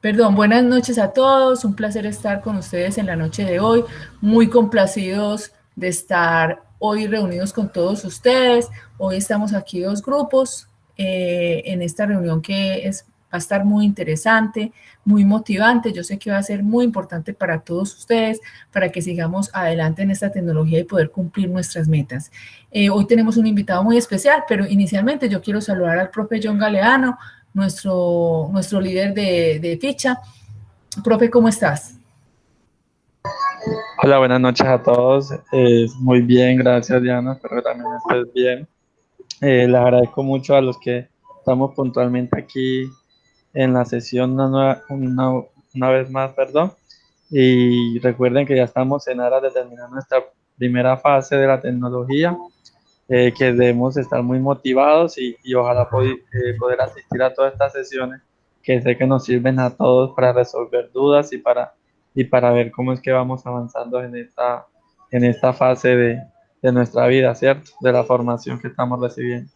Perdón, buenas noches a todos. Un placer estar con ustedes en la noche de hoy. Muy complacidos de estar hoy reunidos con todos ustedes. Hoy estamos aquí dos grupos en esta reunión va a estar muy interesante, muy motivante. Yo sé que va a ser muy importante para todos ustedes, para que sigamos adelante en esta tecnología y poder cumplir nuestras metas. Hoy tenemos un invitado muy especial, pero inicialmente yo quiero saludar al profe John Galeano, nuestro líder de ficha. Profe, ¿cómo estás? Hola, buenas noches a todos. Muy bien, gracias Diana, espero que también estés bien. Les agradezco mucho a los que estamos puntualmente aquí en la sesión una vez más, perdón. Y recuerden que ya estamos en aras de terminar nuestra primera fase de la tecnología, que debemos estar muy motivados y ojalá poder asistir a todas estas sesiones que sé que nos sirven a todos para resolver dudas y para ver cómo es que vamos avanzando en esta fase de nuestra vida, ¿cierto? De la formación que estamos recibiendo.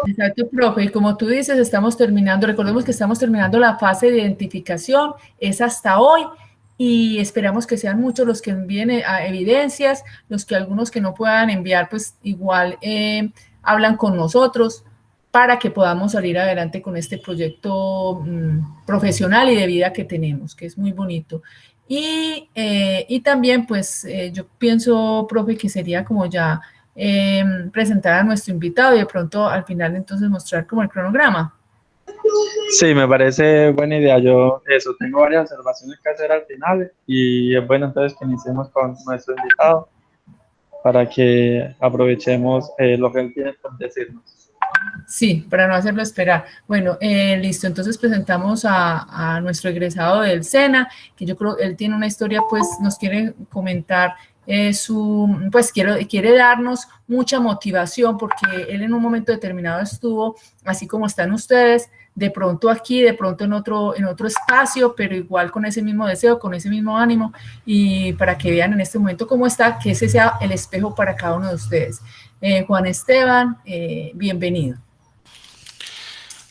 Exacto, profe. Y como tú dices, estamos terminando, recordemos que estamos terminando la fase de identificación, es hasta hoy, y esperamos que sean muchos los que envíen evidencias, los que algunos que no puedan enviar, pues igual hablan con nosotros para que podamos salir adelante con este proyecto profesional y de vida que tenemos, que es muy bonito. Y también, pues, yo pienso, profe, que sería como ya presentar a nuestro invitado y de pronto al final entonces mostrar como el cronograma. Sí, me parece buena idea. Yo tengo varias observaciones que hacer al final y es bueno entonces que iniciemos con nuestro invitado para que aprovechemos lo que él tiene por decirnos. Sí, para no hacerlo esperar. Bueno, listo, entonces presentamos a nuestro egresado del SENA, que yo creo él tiene una historia, pues nos quiere comentar pues quiere darnos mucha motivación porque él en un momento determinado estuvo, así como están ustedes, de pronto aquí, de pronto en otro espacio, pero igual con ese mismo deseo, con ese mismo ánimo, y para que vean en este momento cómo está, que ese sea el espejo para cada uno de ustedes. Juan Esteban, bienvenido.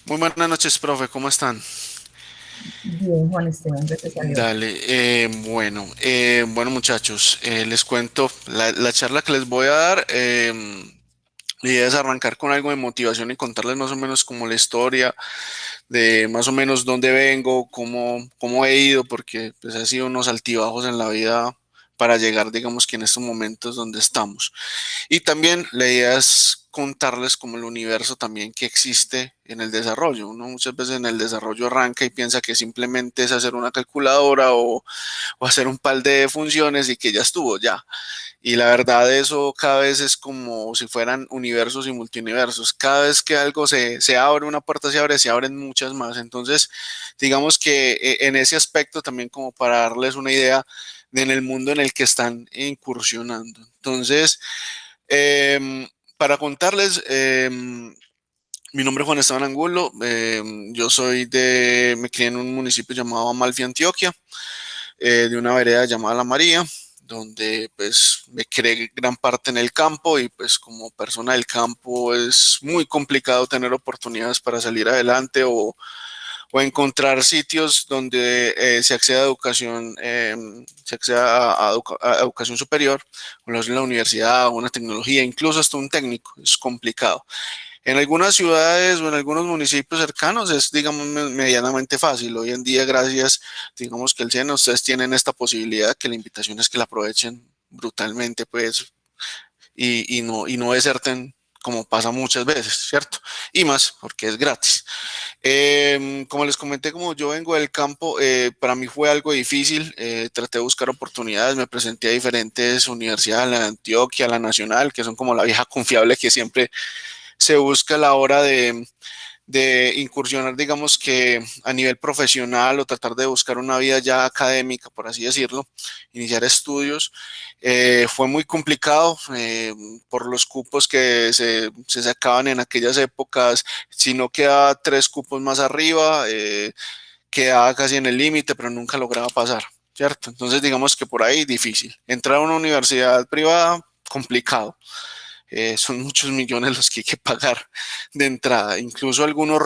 Muy buenas noches, profe, ¿cómo están? Bien, Juan Esteban, gracias a Dios. Dale, bueno muchachos, les cuento la charla que les voy a dar. La idea es arrancar con algo de motivación y contarles más o menos como la historia de más o menos dónde vengo, cómo he ido, porque pues ha sido unos altibajos en la vida para llegar, digamos que en estos momentos donde estamos. Y también la idea es contarles como el universo también que existe en el desarrollo. Uno muchas veces en el desarrollo arranca y piensa que simplemente es hacer una calculadora o hacer un par de funciones y que ya estuvo, ya. Y la verdad eso cada vez es como si fueran universos y multiversos. Cada vez que algo se abre, una puerta se abren muchas más. Entonces, digamos que en ese aspecto también como para darles una idea de en el mundo en el que están incursionando. Entonces, para contarles, mi nombre es Juan Esteban Angulo, me crié en un municipio llamado Amalfi, Antioquia, de una vereda llamada La María, donde pues me creé gran parte en el campo y pues como persona del campo es muy complicado tener oportunidades para salir adelante o encontrar sitios donde se acceda a educación, se acceda a educación superior, o la universidad, o una tecnología, incluso hasta un técnico, es complicado. En algunas ciudades o en algunos municipios cercanos es, digamos, medianamente fácil. Hoy en día, gracias, digamos que el SENA, ustedes tienen esta posibilidad que la invitación es que la aprovechen brutalmente, pues, y no deserten como pasa muchas veces, ¿cierto? Y más porque es gratis. Como les comenté, como yo vengo del campo, para mí fue algo difícil. Traté de buscar oportunidades, me presenté a diferentes universidades, la de Antioquia, la Nacional, que son como la vieja confiable que siempre se busca a la hora de incursionar, digamos que a nivel profesional o tratar de buscar una vida ya académica, por así decirlo, iniciar estudios. Fue muy complicado por los cupos que se sacaban en aquellas épocas. Si no quedaba 3 cupos más arriba, quedaba casi en el límite, pero nunca lograba pasar, ¿cierto? Entonces digamos que por ahí difícil. Entrar a una universidad privada, complicado. son muchos millones los que hay que pagar de entrada. Incluso algunos,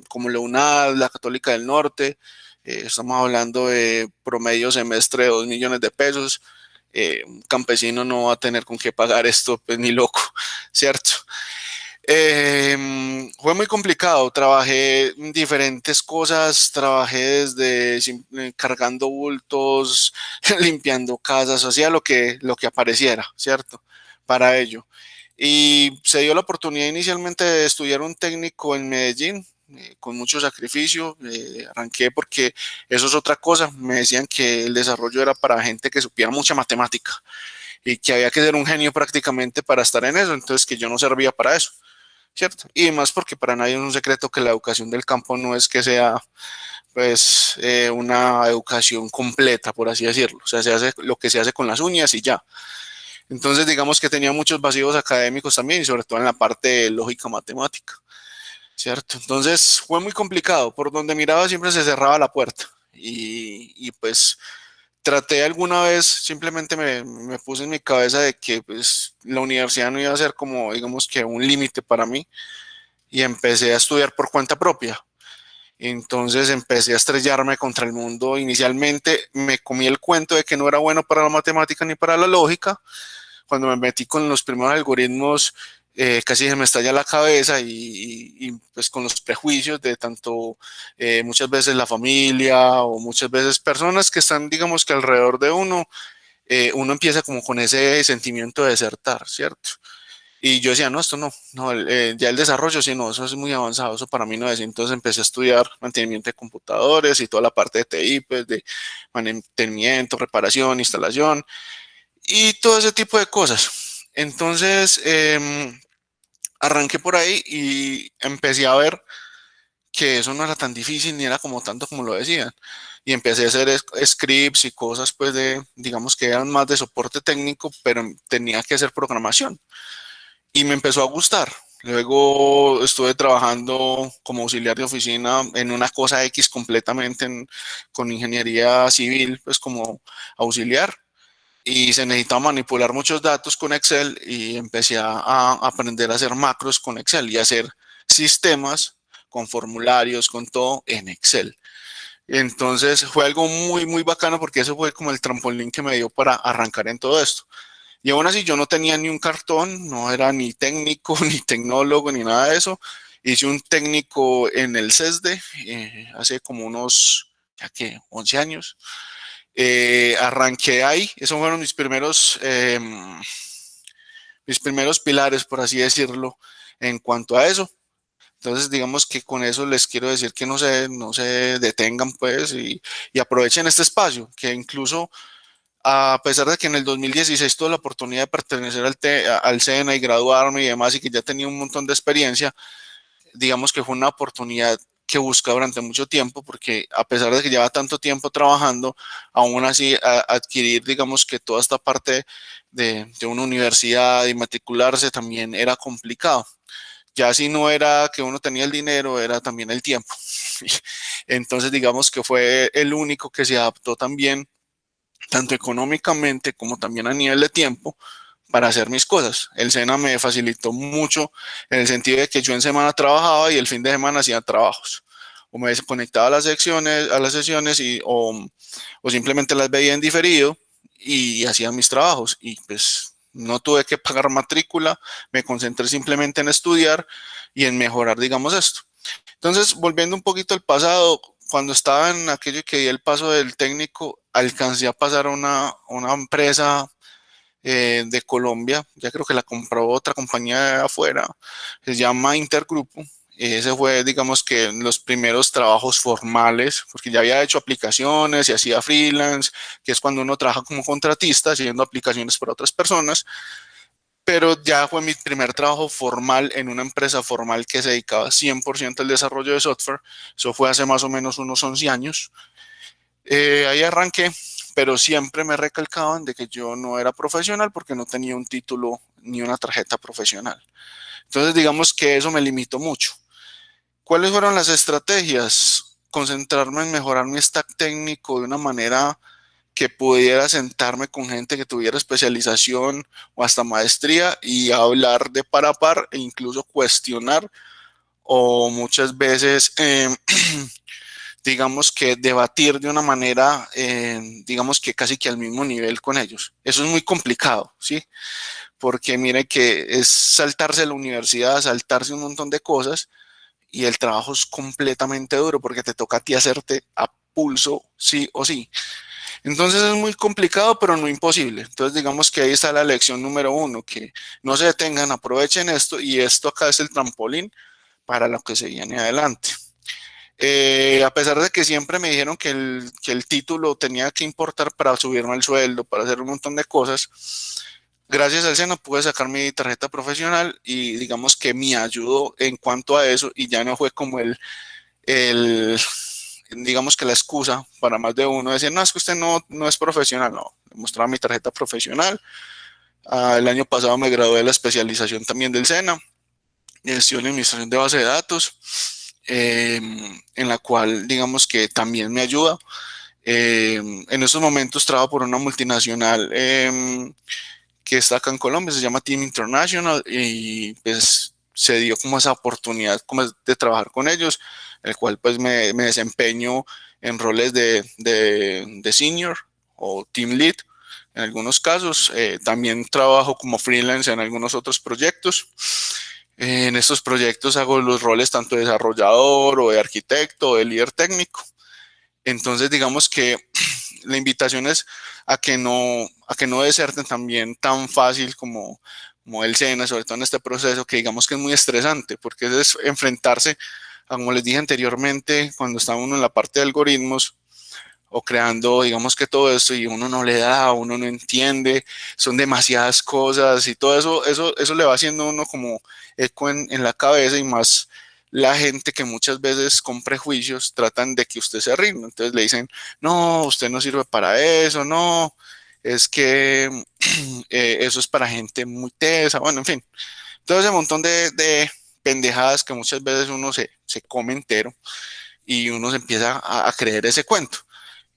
como la UNAD, la Católica del Norte, estamos hablando de promedio semestre de 2 millones de pesos. Un campesino no va a tener con qué pagar esto, pues ni loco, ¿cierto? Fue muy complicado, trabajé en diferentes cosas, trabajé desde cargando bultos, limpiando casas, hacía lo que apareciera, ¿cierto? Para ello. Y se dio la oportunidad inicialmente de estudiar un técnico en Medellín, con mucho sacrificio. Arranqué porque eso es otra cosa. Me decían que el desarrollo era para gente que supiera mucha matemática y que había que ser un genio prácticamente para estar en eso, entonces que yo no servía para eso, ¿cierto? Y más porque para nadie es un secreto que la educación del campo no es que sea pues una educación completa, por así decirlo. O sea, se hace lo que se hace con las uñas y ya. Entonces, digamos que tenía muchos vacíos académicos también y sobre todo en la parte de lógica matemática, ¿cierto? Entonces fue muy complicado. Por donde miraba siempre se cerraba la puerta y pues traté alguna vez, simplemente me puse en mi cabeza de que pues, la universidad no iba a ser como, digamos que un límite para mí y empecé a estudiar por cuenta propia. Entonces empecé a estrellarme contra el mundo. Inicialmente me comí el cuento de que no era bueno para la matemática ni para la lógica. Cuando me metí con los primeros algoritmos, casi se me estalla la cabeza y, pues con los prejuicios de tanto muchas veces la familia o muchas veces personas que están, digamos que alrededor de uno, uno empieza como con ese sentimiento de desertar, ¿cierto? Y yo decía, no, esto no, no ya el desarrollo, sí, no, eso es muy avanzado, eso para mí no es. Entonces empecé a estudiar mantenimiento de computadores y toda la parte de TI, pues de mantenimiento, reparación, instalación y todo ese tipo de cosas. Entonces arranqué por ahí y empecé a ver que eso no era tan difícil ni era como tanto como lo decían. Y empecé a hacer scripts y cosas, pues de, digamos que eran más de soporte técnico, pero tenía que hacer programación y me empezó a gustar. Luego estuve trabajando como auxiliar de oficina en una cosa X completamente con ingeniería civil, pues como auxiliar. Y se necesitaba manipular muchos datos con Excel y empecé a aprender a hacer macros con Excel y a hacer sistemas con formularios, con todo en Excel. Entonces fue algo muy, muy bacano porque eso fue como el trampolín que me dio para arrancar en todo esto. Y aún así yo no tenía ni un cartón, no era ni técnico, ni tecnólogo, ni nada de eso. Hice un técnico en el CESDE hace como unos, ya que, 11 años. Arranqué ahí, esos fueron mis primeros pilares, por así decirlo, en cuanto a eso. Entonces, digamos que con eso les quiero decir que no se detengan, pues, y aprovechen este espacio, que incluso a pesar de que en el 2016 tuve la oportunidad de pertenecer al SENA y graduarme y demás, y que ya tenía un montón de experiencia, digamos que fue una oportunidad que busca durante mucho tiempo, porque a pesar de que lleva tanto tiempo trabajando, aún así adquirir, digamos que toda esta parte de una universidad y matricularse también era complicado. Ya si no era que uno tenía el dinero, era también el tiempo. Entonces, digamos que fue el único que se adaptó también tanto económicamente como también a nivel de tiempo, para hacer mis cosas. El SENA me facilitó mucho en el sentido de que yo en semana trabajaba y el fin de semana hacía trabajos. O me desconectaba a las sesiones o simplemente las veía en diferido y hacía mis trabajos. Y pues no tuve que pagar matrícula, me concentré simplemente en estudiar y en mejorar, digamos, esto. Entonces, volviendo un poquito al pasado, cuando estaba en aquello que di el paso del técnico, alcancé a pasar a una empresa de Colombia, ya creo que la compró otra compañía de afuera, se llama Intergrupo. Ese fue, digamos que, los primeros trabajos formales, porque ya había hecho aplicaciones y hacía freelance, que es cuando uno trabaja como contratista haciendo aplicaciones para otras personas, pero ya fue mi primer trabajo formal en una empresa formal que se dedicaba 100% al desarrollo de software. Eso fue hace más o menos unos 11 años. Ahí arranqué, pero siempre me recalcaban de que yo no era profesional porque no tenía un título ni una tarjeta profesional. Entonces, digamos que eso me limitó mucho. ¿Cuáles fueron las estrategias? Concentrarme en mejorar mi stack técnico de una manera que pudiera sentarme con gente que tuviera especialización o hasta maestría y hablar de par a par e incluso cuestionar o muchas veces, digamos que debatir de una manera, digamos que casi que al mismo nivel con ellos. Eso es muy complicado, ¿sí? Porque mire que es saltarse la universidad, saltarse un montón de cosas y el trabajo es completamente duro porque te toca a ti hacerte a pulso sí o sí. Entonces es muy complicado, pero no imposible. Entonces digamos que ahí está la lección número uno, que no se detengan, aprovechen esto y esto acá es el trampolín para lo que se viene adelante. A pesar de que siempre me dijeron que el título tenía que importar para subirme el sueldo, para hacer un montón de cosas, gracias al SENA pude sacar mi tarjeta profesional y digamos que me ayudó en cuanto a eso y ya no fue como el digamos que la excusa para más de uno decir, no, es que usted no es profesional, no, mostraba mi tarjeta profesional. El año pasado me gradué de la especialización también del SENA, gestión y administración de base de datos, en la cual digamos que también me ayuda. En estos momentos trabajo por una multinacional que está acá en Colombia, se llama Team International y pues se dio como esa oportunidad como de trabajar con ellos, el cual pues me desempeño en roles de senior o team lead en algunos casos. También trabajo como freelance en algunos otros proyectos. En estos proyectos hago los roles tanto de desarrollador o de arquitecto o de líder técnico. Entonces, digamos que la invitación es a que no deserten también tan fácil como el SENA, sobre todo en este proceso, que digamos que es muy estresante, porque es enfrentarse a, como les dije anteriormente, cuando está uno en la parte de algoritmos o creando, digamos que todo esto y uno no le da, uno no entiende, son demasiadas cosas y todo eso le va haciendo uno como eco en la cabeza y más la gente que muchas veces con prejuicios tratan de que usted se rinda. Entonces le dicen, no, usted no sirve para eso, no, es que eso es para gente muy tesa, bueno, en fin. Todo ese montón de pendejadas que muchas veces uno se come entero y uno se empieza a creer ese cuento.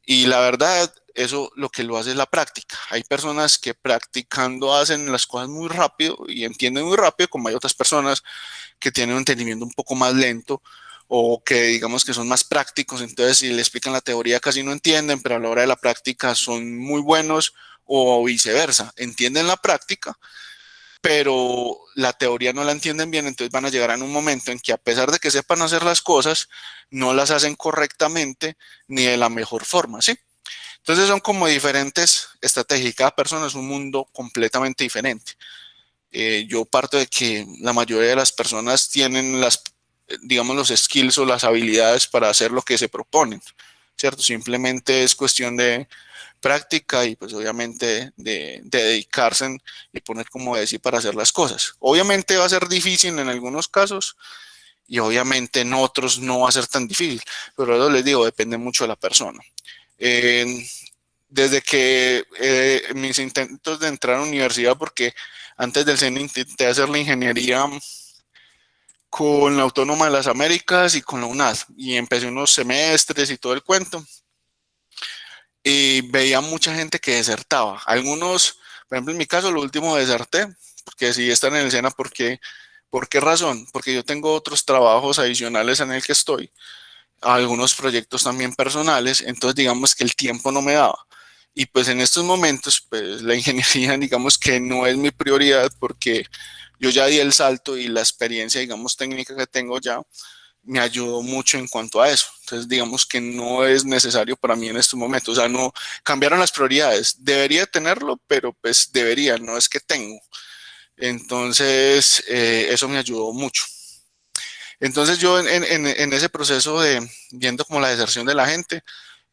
Y la verdad, eso lo que lo hace es la práctica. Hay personas que practicando hacen las cosas muy rápido y entienden muy rápido, como hay otras personas que tienen un entendimiento un poco más lento o que digamos que son más prácticos, entonces si le explican la teoría casi no entienden, pero a la hora de la práctica son muy buenos o viceversa, entienden la práctica, pero la teoría no la entienden bien, entonces van a llegar a un momento en que a pesar de que sepan hacer las cosas, no las hacen correctamente ni de la mejor forma, ¿sí? Entonces son como diferentes estrategias y cada persona es un mundo completamente diferente. Yo parto de que la mayoría de las personas tienen digamos, los skills o las habilidades para hacer lo que se proponen, ¿cierto? Simplemente es cuestión de práctica y pues obviamente de dedicarse y poner como decir para hacer las cosas. Obviamente va a ser difícil en algunos casos y obviamente en otros no va a ser tan difícil, pero eso les digo, depende mucho de la persona. Eh, Desde que mis intentos de entrar a la universidad, porque antes del CEN intenté hacer la ingeniería con la Autónoma de las Américas y con la UNAD, y empecé unos semestres y todo el cuento, y veía mucha gente que desertaba. Algunos, por ejemplo, en mi caso, lo último deserté, porque decidí estar en el SENA, ¿por qué razón? Porque yo tengo otros trabajos adicionales en el que estoy, algunos proyectos también personales, entonces digamos que el tiempo no me daba. Y pues en estos momentos, pues la ingeniería digamos que no es mi prioridad porque yo ya di el salto y la experiencia, digamos, técnica que tengo ya me ayudó mucho en cuanto a eso. Entonces, digamos que no es necesario para mí en estos momentos. O sea, no cambiaron las prioridades. Debería tenerlo, pero pues debería, no es que tengo. Entonces, eso me ayudó mucho. Entonces, yo en ese proceso de viendo como la deserción de la gente,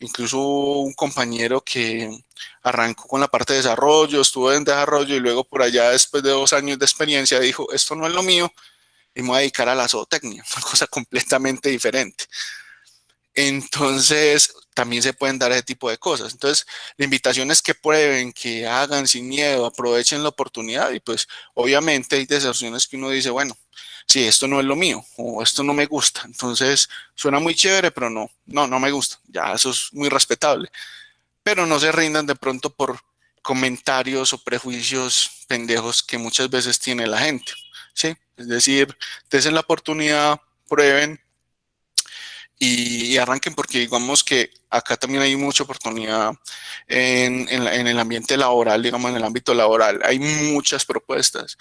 incluso un compañero que arrancó con la parte de desarrollo, estuvo en desarrollo y luego por allá después de 2 años de experiencia dijo, esto no es lo mío y me voy a dedicar a la zootecnia, una cosa completamente diferente. Entonces, también se pueden dar ese tipo de cosas. Entonces, la invitación es que prueben, que hagan sin miedo, aprovechen la oportunidad y pues obviamente hay deserciones que uno dice, bueno, sí, esto no es lo mío o esto no me gusta. Entonces, suena muy chévere, pero no me gusta. Ya eso es muy respetable. pero no se rindan de pronto por comentarios o prejuicios pendejos que muchas veces tiene la gente, ¿sí? Es decir, dense la oportunidad, prueben y arranquen, porque digamos que acá también hay mucha oportunidad en el ambiente laboral, digamos, en el ámbito laboral. Hay muchas propuestas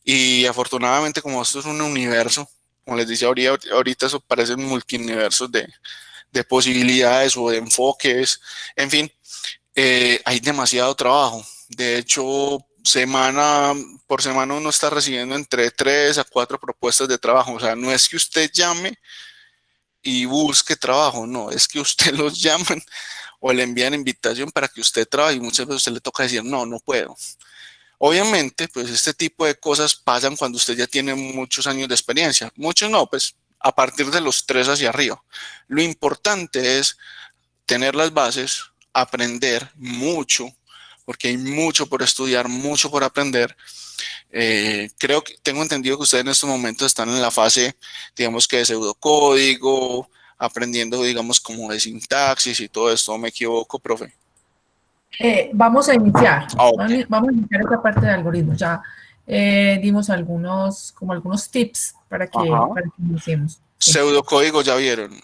y afortunadamente, como esto es un universo, como les decía ahorita eso parecen multiuniversos de posibilidades o de enfoques, en fin, hay demasiado trabajo. De hecho, semana por semana uno está recibiendo entre 3 a 4 propuestas de trabajo. O sea, no es que usted llame y busque trabajo, no, es que usted los llaman o le envían invitación para que usted trabaje y muchas veces usted le toca decir, no, no puedo. Obviamente, pues este tipo de cosas pasan cuando usted ya tiene muchos años de experiencia. Muchos no, pues a partir de los 3 hacia arriba. Lo importante es tener las bases, aprender mucho, porque hay mucho por estudiar, mucho por aprender. Creo que tengo entendido que ustedes en estos momentos están en la fase, digamos que de pseudocódigo, aprendiendo, digamos, como de sintaxis y todo esto. ¿Me equivoco, profe? Vamos a iniciar, Ah, ok. vamos a iniciar esta parte de algoritmos. Ya dimos algunos tips Ajá. para que iniciemos. Sí. Pseudocódigo ya vieron.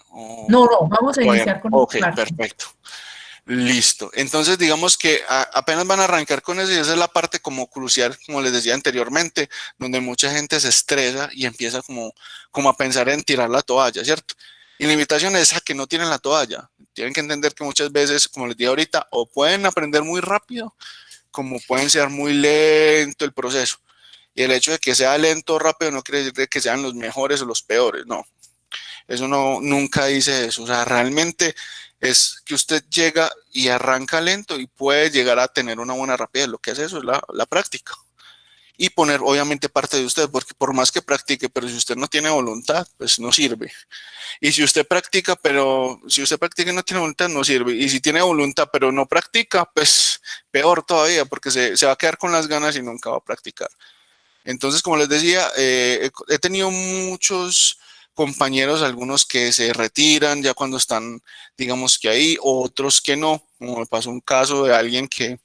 No, no, vamos a Todavía no. iniciar con esta Ok, parte. perfecto. Listo. Entonces, digamos que apenas van a arrancar con eso y esa es la parte como crucial, como les decía anteriormente, donde mucha gente se estresa y empieza como a pensar en tirar la toalla, ¿cierto? Y la invitación es a que no tiren la toalla. Tienen que entender que muchas veces, como les dije ahorita, o pueden aprender muy rápido, como pueden ser muy lento el proceso. Y el hecho de que sea lento o rápido no quiere decir que sean los mejores o los peores, no. Eso no, nunca dice eso. O sea, realmente es que usted llega y arranca lento y puede llegar a tener una buena rapidez. Lo que hace eso es la práctica. Y poner obviamente parte de usted, porque por más que practique, pero si usted no tiene voluntad, pues no sirve. Y si usted practica, pero si usted practica y no tiene voluntad, no sirve. Y si tiene voluntad, pero no practica, pues peor todavía, porque se va a quedar con las ganas y nunca va a practicar. Entonces, como les decía, he tenido muchos compañeros, algunos que se retiran ya cuando están, digamos que ahí, otros que no. Como me pasó un caso de alguien que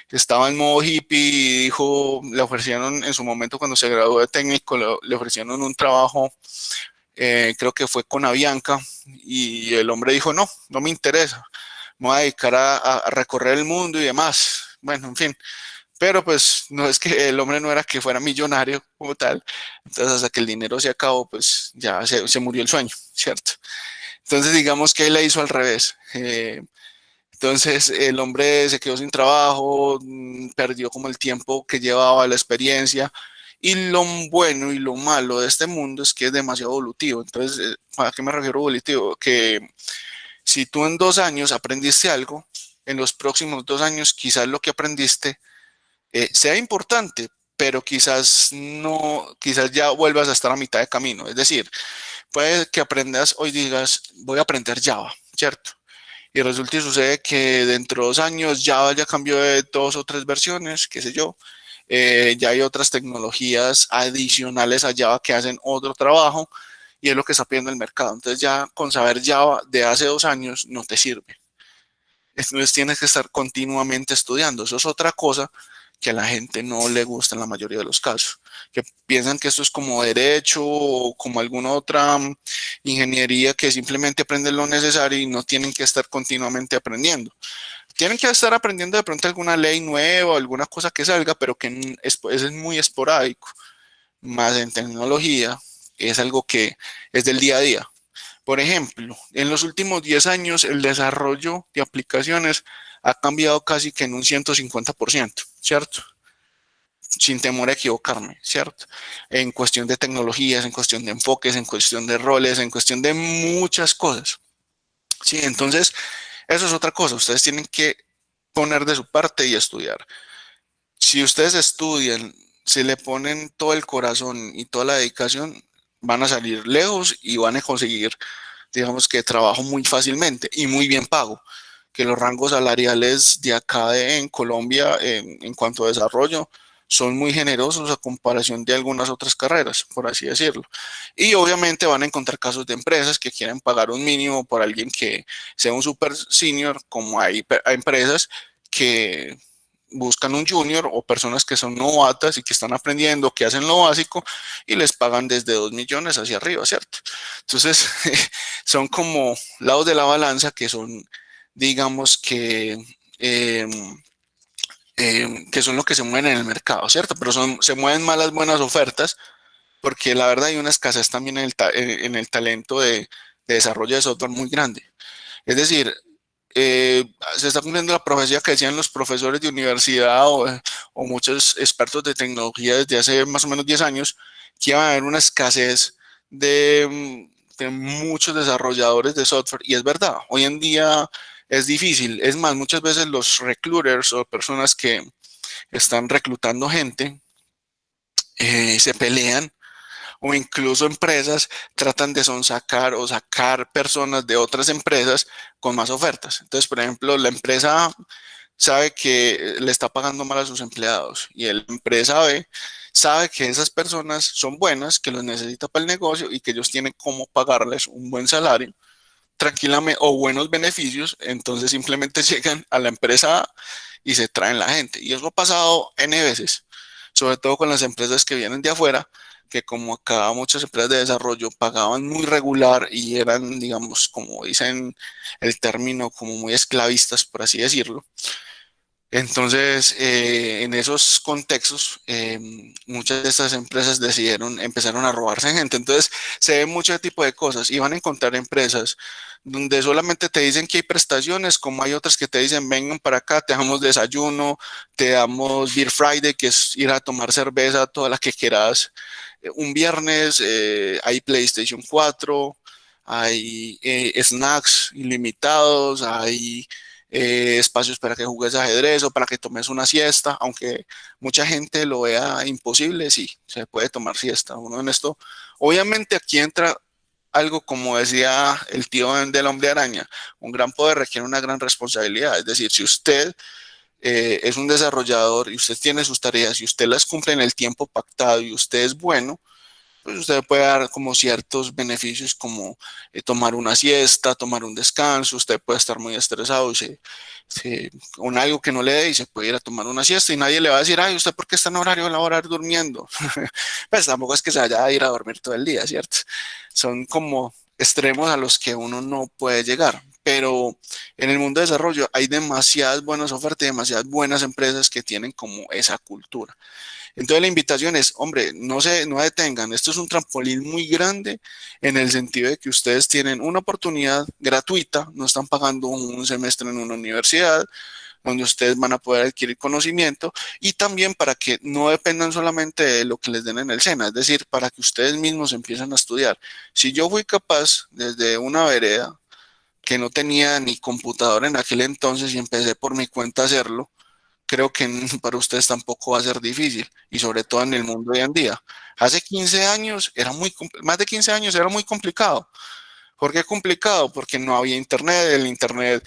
estaba en modo hippie y dijo, le ofrecieron en su momento cuando se graduó de técnico, le ofrecieron un trabajo, creo que fue con Avianca, y el hombre dijo, no, no me interesa, me voy a dedicar a recorrer el mundo y demás. Bueno, en fin, pero pues no es que el hombre no era que fuera millonario como tal, entonces hasta que el dinero se acabó, pues ya se murió el sueño, ¿cierto? Entonces digamos que él la hizo al revés. Entonces el hombre se quedó sin trabajo, perdió como el tiempo que llevaba, la experiencia, y lo bueno y lo malo de este mundo es que es demasiado evolutivo. Entonces, ¿a qué me refiero evolutivo? Que si tú en 2 años aprendiste algo, en los próximos 2 años quizás lo que aprendiste sea importante, pero quizás no, quizás ya vuelvas a estar a mitad de camino. Es decir, puede que aprendas hoy digas, voy a aprender Java, ¿cierto? Y resulta y sucede que dentro de 2 años Java ya cambió de 2 o 3 versiones, qué sé yo. Ya hay otras tecnologías adicionales a Java que hacen otro trabajo y es lo que está pidiendo el mercado. Entonces ya con saber Java de hace 2 años no te sirve. Entonces tienes que estar continuamente estudiando. Eso es otra cosa que a la gente no le gusta en la mayoría de los casos, que piensan que esto es como derecho o como alguna otra ingeniería que simplemente aprenden lo necesario y no tienen que estar continuamente aprendiendo. Tienen que estar aprendiendo de pronto alguna ley nueva, alguna cosa que salga, pero que es muy esporádico. Más en tecnología es algo que es del día a día. Por ejemplo, en los últimos 10 años el desarrollo de aplicaciones ha cambiado casi que en un 150%, ¿cierto? Sin temor a equivocarme, ¿cierto? En cuestión de tecnologías, en cuestión de enfoques, en cuestión de roles, en cuestión de muchas cosas. Sí, entonces, eso es otra cosa. Ustedes tienen que poner de su parte y estudiar. Si ustedes estudian, si le ponen todo el corazón y toda la dedicación, van a salir lejos y van a conseguir, digamos que trabajo muy fácilmente y muy bien pago. Que los rangos salariales de acá en Colombia en cuanto a desarrollo son muy generosos a comparación de algunas otras carreras, por así decirlo. Y obviamente van a encontrar casos de empresas que quieren pagar un mínimo por alguien que sea un super senior, como hay empresas que buscan un junior o personas que son novatas y que están aprendiendo, que hacen lo básico y les pagan desde 2 millones hacia arriba, ¿cierto? Entonces, son como lados de la balanza que son, digamos eh, que son lo que se mueven en el mercado, ¿cierto? Pero se mueven más las buenas ofertas porque la verdad hay una escasez también en el talento de desarrollo de software muy grande. Es decir, eh, se está cumpliendo la profecía que decían los profesores de universidad o muchos expertos de tecnología desde hace más o menos 10 años, que iba a haber una escasez de muchos desarrolladores de software. Y es verdad, hoy en día es difícil. Es más, muchas veces los recruiters o personas que están reclutando gente se pelean o incluso empresas tratan de sonsacar o sacar personas de otras empresas con más ofertas. Entonces, por ejemplo, la empresa sabe que le está pagando mal a sus empleados y la empresa B sabe que esas personas son buenas, que los necesita para el negocio y que ellos tienen cómo pagarles un buen salario tranquilamente o buenos beneficios, entonces simplemente llegan a la empresa A y se traen la gente. Y eso ha pasado N veces, sobre todo con las empresas que vienen de afuera, que como acá muchas empresas de desarrollo pagaban muy regular y eran, digamos, como dicen el término, como muy esclavistas, por así decirlo. Entonces, en esos contextos, muchas de estas empresas empezaron a robarse gente. Entonces, se ve mucho tipo de cosas y van a encontrar empresas donde solamente te dicen que hay prestaciones, como hay otras que te dicen, vengan para acá, te damos desayuno, te damos Beer Friday, que es ir a tomar cerveza, toda la que quieras. Un viernes hay PlayStation 4, hay snacks ilimitados, hay espacios para que juegues ajedrez o para que tomes una siesta, aunque mucha gente lo vea imposible, sí, se puede tomar siesta. Uno en esto, obviamente aquí entra algo como decía el tío del hombre araña, un gran poder requiere una gran responsabilidad, es decir, si usted es un desarrollador y usted tiene sus tareas y usted las cumple en el tiempo pactado y usted es bueno, pues usted puede dar como ciertos beneficios como tomar una siesta, tomar un descanso, usted puede estar muy estresado con algo que no le dé y se puede ir a tomar una siesta y nadie le va a decir, ay, ¿usted por qué está en horario laboral durmiendo? Pues tampoco es que se vaya a ir a dormir todo el día, ¿cierto? Son como extremos a los que uno no puede llegar. Pero en el mundo de desarrollo hay demasiadas buenas ofertas y demasiadas buenas empresas que tienen como esa cultura. Entonces la invitación es, hombre, no detengan. Esto es un trampolín muy grande en el sentido de que ustedes tienen una oportunidad gratuita, no están pagando un semestre en una universidad, donde ustedes van a poder adquirir conocimiento y también para que no dependan solamente de lo que les den en el SENA, es decir, para que ustedes mismos empiecen a estudiar. Si yo fui capaz desde una vereda que no tenía ni computador en aquel entonces y empecé por mi cuenta a hacerlo, creo que para ustedes tampoco va a ser difícil y sobre todo en el mundo de hoy en día. Hace 15 años más de 15 años era muy complicado. ¿Por qué complicado? Porque no había internet, el internet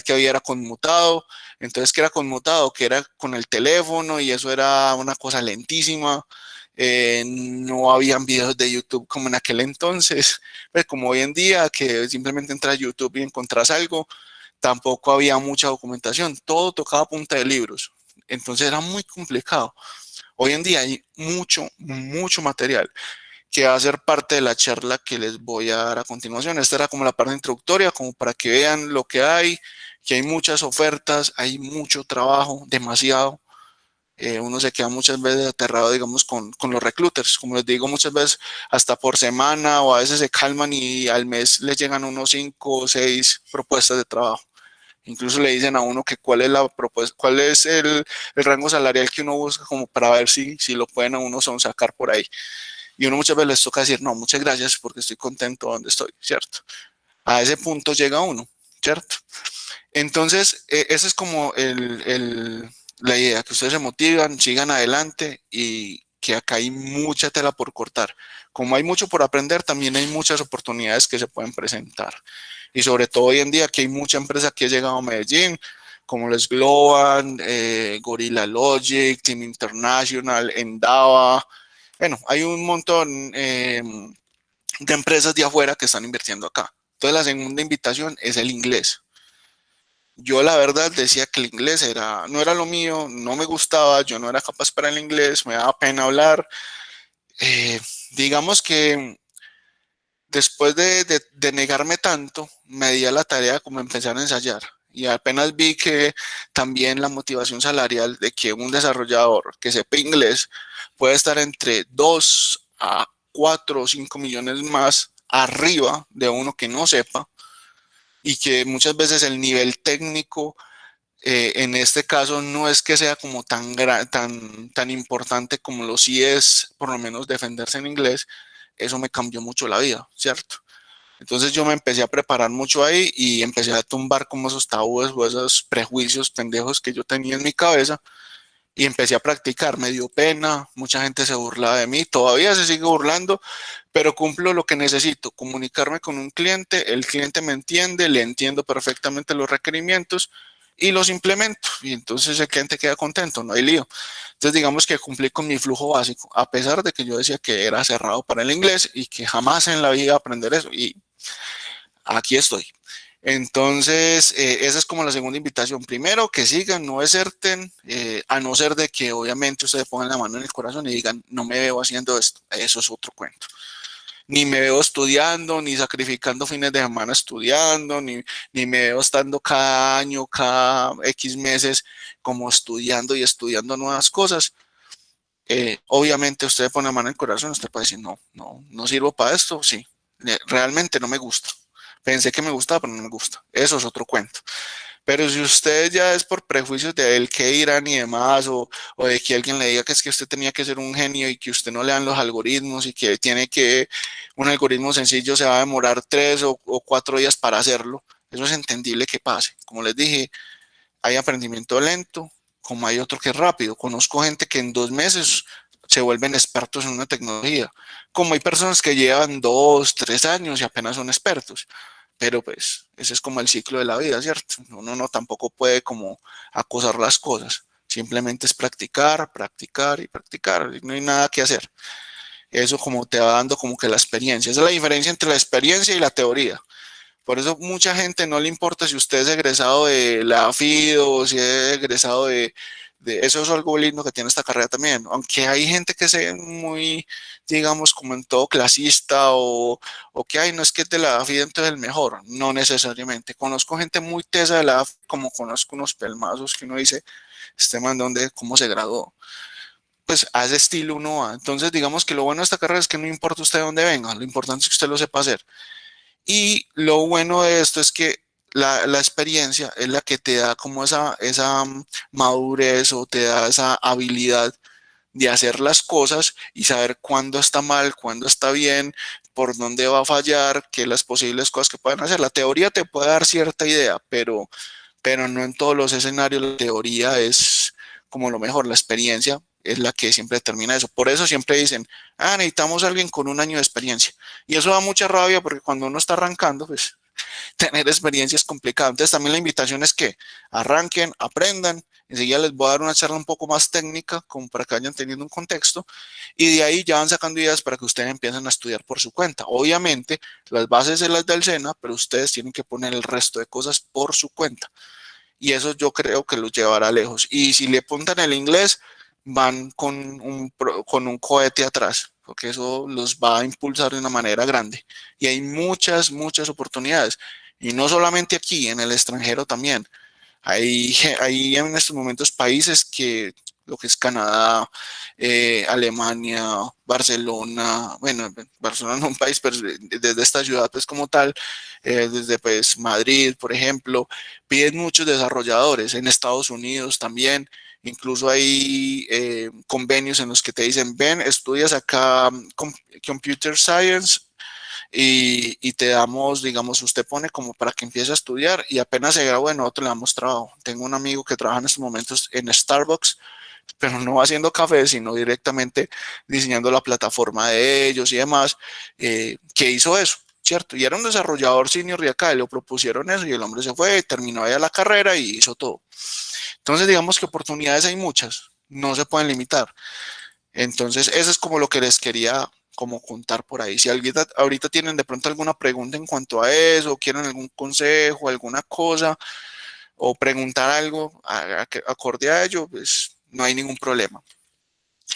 que había era conmutado, entonces que era conmutado, que era con el teléfono y eso era una cosa lentísima. No habían videos de YouTube como en aquel entonces, pues como hoy en día que simplemente entras a YouTube y encontrás algo, tampoco había mucha documentación, todo tocaba a punta de libros, entonces era muy complicado. Hoy en día hay mucho material que va a ser parte de la charla que les voy a dar a continuación. Esta era como la parte introductoria, como para que vean lo que hay muchas ofertas, hay mucho trabajo, demasiado. Uno se queda muchas veces aterrado, digamos, con los recruiters. Como les digo, muchas veces hasta por semana o a veces se calman y al mes les llegan unos 5 o 6 propuestas de trabajo. Incluso le dicen a uno que cuál es la propuesta, cuál es el rango salarial que uno busca como para ver si lo pueden a uno sacar por ahí. Y uno muchas veces les toca decir, no, muchas gracias porque estoy contento donde estoy, ¿cierto? A ese punto llega uno, ¿cierto? Entonces, esa es como la idea, que ustedes se motivan, sigan adelante y que acá hay mucha tela por cortar. Como hay mucho por aprender, también hay muchas oportunidades que se pueden presentar. Y sobre todo hoy en día que hay mucha empresa que ha llegado a Medellín, como los Globant, Gorilla Logic, Team International, Endava. Bueno, hay un montón de empresas de afuera que están invirtiendo acá. Entonces la segunda invitación es el inglés. Yo la verdad decía que el inglés no era lo mío, no me gustaba, yo no era capaz para el inglés, me daba pena hablar. Digamos que después de negarme tanto, me di a la tarea como empezar a ensayar. Y apenas vi que también la motivación salarial de que un desarrollador que sepa inglés puede estar entre 2 a 4 o 5 millones más arriba de uno que no sepa, y que muchas veces el nivel técnico en este caso no es que sea como tan importante como lo sí es, por lo menos defenderse en inglés. Eso me cambió mucho la vida, ¿cierto? Entonces yo me empecé a preparar mucho ahí y empecé a tumbar como esos tabúes o esos prejuicios pendejos que yo tenía en mi cabeza, y empecé a practicar. Me dio pena, mucha gente se burlaba de mí, todavía se sigue burlando, pero cumplo lo que necesito: comunicarme con un cliente, el cliente me entiende, le entiendo perfectamente los requerimientos y los implemento, y entonces el cliente queda contento, no hay lío. Entonces digamos que cumplí con mi flujo básico, a pesar de que yo decía que era cerrado para el inglés y que jamás en la vida iba a aprender eso, y aquí estoy. Entonces, esa es como la segunda invitación. Primero, que sigan, no deserten, a no ser de que obviamente ustedes pongan la mano en el corazón y digan, no me veo haciendo esto. Eso es otro cuento. Ni me veo estudiando, ni sacrificando fines de semana estudiando, ni me veo estando cada año, cada X meses, como estudiando y estudiando nuevas cosas. Obviamente usted pone la mano en el corazón, usted puede decir, no sirvo para esto, sí, realmente no me gusta. Pensé que me gustaba, pero no me gusta. Eso es otro cuento. Pero si usted ya es por prejuicios de él que irán y demás, o de que alguien le diga que es que usted tenía que ser un genio y que usted no le dan los algoritmos y que un algoritmo sencillo se va a demorar 3 o 4 días para hacerlo, eso es entendible que pase. Como les dije, hay aprendimiento lento, como hay otro que es rápido. Conozco gente que en 2 meses se vuelven expertos en una tecnología, como hay personas que llevan 2, 3 años y apenas son expertos. Pero pues ese es como el ciclo de la vida, ¿cierto? Uno no tampoco puede como acosar las cosas. Simplemente es practicar, practicar y practicar. No hay nada que hacer. Eso como te va dando como que la experiencia. Esa es la diferencia entre la experiencia y la teoría. Por eso mucha gente no le importa si usted es egresado de la FIDO o si es egresado eso es algo lindo que tiene esta carrera también. Aunque hay gente que se ve muy, digamos, como en todo clasista, o que hay, no es que es de la FIDO entonces el mejor. No necesariamente. Conozco gente muy tesa de la FIDO, como conozco unos pelmazos que uno dice, este man, ¿cómo se graduó? Pues a ese estilo uno va. Entonces digamos que lo bueno de esta carrera es que no importa usted de dónde venga, lo importante es que usted lo sepa hacer. Y lo bueno de esto es que la experiencia es la que te da como esa madurez, o te da esa habilidad de hacer las cosas y saber cuándo está mal, cuándo está bien, por dónde va a fallar, qué las posibles cosas que pueden hacer. La teoría te puede dar cierta idea, pero no en todos los escenarios la teoría es como lo mejor. La experiencia es la que siempre determina eso. Por eso siempre dicen, necesitamos a alguien con un año de experiencia. Y eso da mucha rabia, porque cuando uno está arrancando, pues tener experiencia es complicado. Entonces también la invitación es que arranquen, aprendan. Enseguida les voy a dar una charla un poco más técnica, como para que vayan teniendo un contexto, y de ahí ya van sacando ideas para que ustedes empiecen a estudiar por su cuenta. Obviamente, las bases son las del SENA, pero ustedes tienen que poner el resto de cosas por su cuenta. Y eso yo creo que los llevará lejos. Y si le apuntan el inglés, van con un cohete atrás, porque eso los va a impulsar de una manera grande. Y hay muchas, muchas oportunidades. Y no solamente aquí, en el extranjero también. Hay en estos momentos países que, lo que es Canadá, Alemania, Barcelona, bueno, Barcelona no es un país, pero desde esta ciudad pues como tal, desde pues Madrid, por ejemplo, piden muchos desarrolladores. En Estados Unidos también. Incluso hay convenios en los que te dicen, ven, estudias acá Computer Science, y te damos, digamos, usted pone como para que empiece a estudiar, y apenas se gradúe nosotros le damos trabajo. Tengo un amigo que trabaja en estos momentos en Starbucks, pero no haciendo café, sino directamente diseñando la plataforma de ellos y demás, que hizo eso. ¿cierto? Y era un desarrollador senior de acá, y le propusieron eso y el hombre se fue, terminó allá la carrera y hizo todo. Entonces, digamos que oportunidades hay muchas, no se pueden limitar. Entonces, eso es como lo que les quería como contar por ahí. Si alguien ahorita tienen de pronto alguna pregunta en cuanto a eso, o quieren algún consejo, alguna cosa, o preguntar algo acorde a ello, pues no hay ningún problema.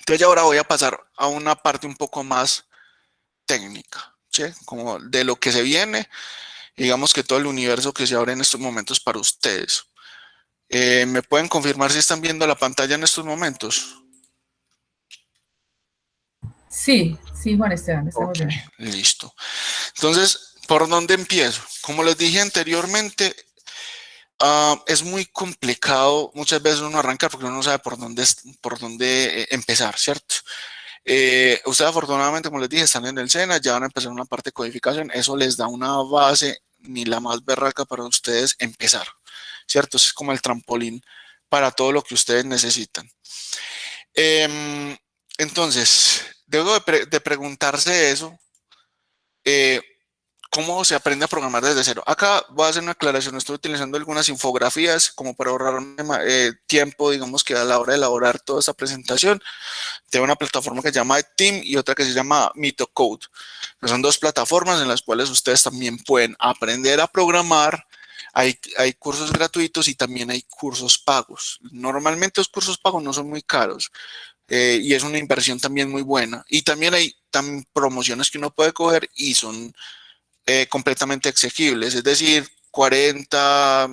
Entonces, ahora voy a pasar a una parte un poco más técnica, ¿sí? Como de lo que se viene, digamos que todo el universo que se abre en estos momentos para ustedes. ¿Me pueden confirmar si están viendo la pantalla en estos momentos? Sí, sí, Juan Esteban, estamos Ok, bien. listo. Entonces, ¿por dónde empiezo? Como les dije anteriormente, es muy complicado muchas veces uno arrancar porque uno no sabe por dónde empezar, ¿cierto? Ustedes afortunadamente, como les dije, están en el SENA, ya van a empezar una parte de codificación, eso les da una base ni la más berraca para ustedes empezar, ¿cierto? Eso es como el trampolín para todo lo que ustedes necesitan. Entonces, luego de preguntarse eso, eh, ¿cómo se aprende a programar desde cero? Acá voy a hacer una aclaración. Estoy utilizando algunas infografías como para ahorrarme tiempo, digamos que a la hora de elaborar toda esta presentación. Tengo una plataforma que se llama Team y otra que se llama MitoCode. Son dos plataformas en las cuales ustedes también pueden aprender a programar. Hay cursos gratuitos y también hay cursos pagos. Normalmente los cursos pagos no son muy caros. Y es una inversión también muy buena. Y también hay promociones que uno puede coger y son completamente exequibles, es decir, 40,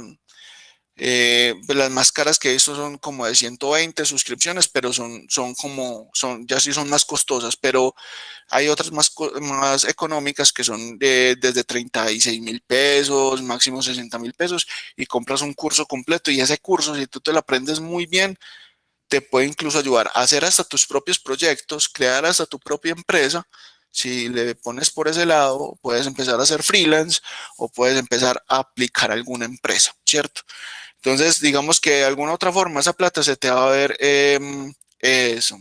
las más caras que he visto son como de 120 suscripciones, pero ya sí son más costosas, pero hay otras más económicas que son desde 36.000 pesos, máximo 60.000 pesos, y compras un curso completo y ese curso, si tú te lo aprendes muy bien, te puede incluso ayudar a hacer hasta tus propios proyectos, crear hasta tu propia empresa. Si le pones por ese lado, puedes empezar a hacer freelance o puedes empezar a aplicar a alguna empresa, ¿cierto? Entonces, digamos que de alguna otra forma esa plata se te va a ver eso,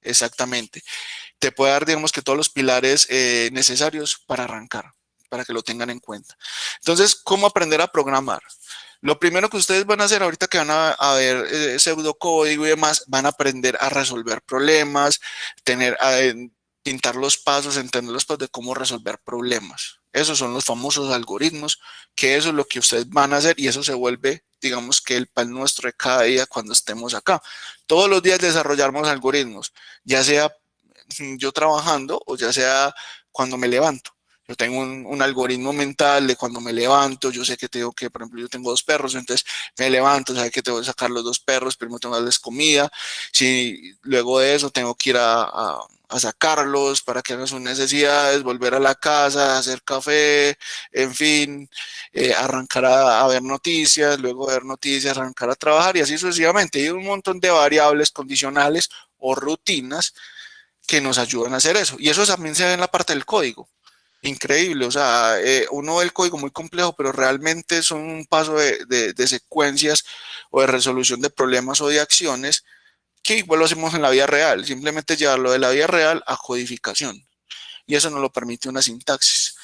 exactamente. Te puede dar, digamos que todos los pilares necesarios para arrancar, para que lo tengan en cuenta. Entonces, ¿cómo aprender a programar? Lo primero que ustedes van a hacer ahorita que van a ver pseudocódigo y demás, van a aprender a resolver problemas, pintar los pasos, entender los pasos de cómo resolver problemas. Esos son los famosos algoritmos, que eso es lo que ustedes van a hacer y eso se vuelve, digamos que el pan nuestro de cada día cuando estemos acá. Todos los días desarrollamos algoritmos, ya sea yo trabajando o ya sea cuando me levanto. Yo tengo un algoritmo mental de cuando me levanto, yo sé que tengo que, por ejemplo, yo tengo 2 perros, entonces me levanto, sé que tengo que sacar los 2 perros, primero tengo que darles comida, si luego de eso tengo que ir a sacarlos para que hagan sus necesidades, volver a la casa, hacer café, en fin, arrancar a ver noticias, luego ver noticias, arrancar a trabajar y así sucesivamente. Hay un montón de variables condicionales o rutinas que nos ayudan a hacer eso. Y eso también se ve en la parte del código. Increíble, o sea, uno ve el código muy complejo, pero realmente son un paso de secuencias o de resolución de problemas o de acciones que igual lo hacemos en la vida real, simplemente llevarlo de la vida real a codificación. Y eso nos lo permite una sintaxis.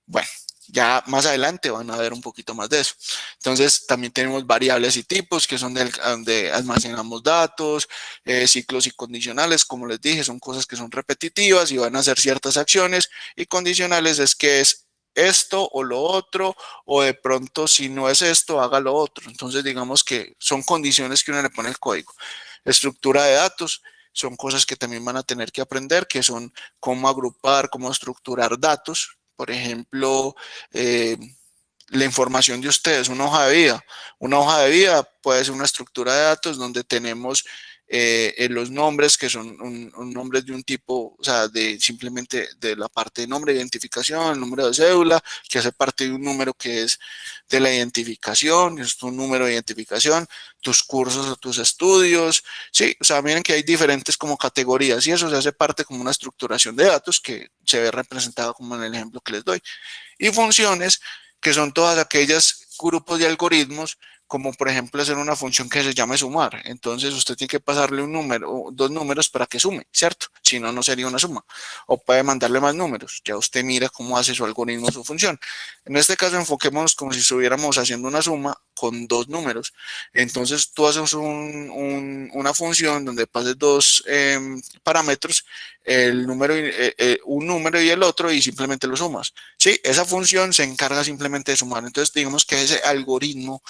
Bueno, ya más adelante van a ver un poquito más de eso. Entonces, también tenemos variables y tipos, que son donde almacenamos datos, ciclos y condicionales, como les dije, son cosas que son repetitivas y van a hacer ciertas acciones, y condicionales es que es esto o lo otro, o de pronto si no es esto, haga lo otro. Entonces, digamos que son condiciones que uno le pone al código. Estructura de datos. Son cosas que también van a tener que aprender, que son cómo agrupar, cómo estructurar datos. Por ejemplo, la información de ustedes, una hoja de vida. Una hoja de vida puede ser una estructura de datos donde tenemos los nombres que son un nombre de un tipo, o sea, simplemente de la parte de nombre de identificación, el número de cédula, que hace parte de un número que es de la identificación, es tu número de identificación, tus cursos o tus estudios, sí, o sea, miren que hay diferentes como categorías y eso se hace parte como una estructuración de datos que se ve representada como en el ejemplo que les doy. Y funciones que son todas aquellas grupos de algoritmos, como por ejemplo hacer una función que se llame sumar. Entonces usted tiene que pasarle un número, dos números para que sume, ¿cierto? Si no, no sería una suma. O puede mandarle más números. Ya usted mira cómo hace su algoritmo, su función. En este caso, enfoquémonos como si estuviéramos haciendo una suma con dos números. Entonces tú haces una función donde pases dos parámetros, un número y el otro, y simplemente lo sumas. Sí, esa función se encarga simplemente de sumar. Entonces digamos que ese algoritmo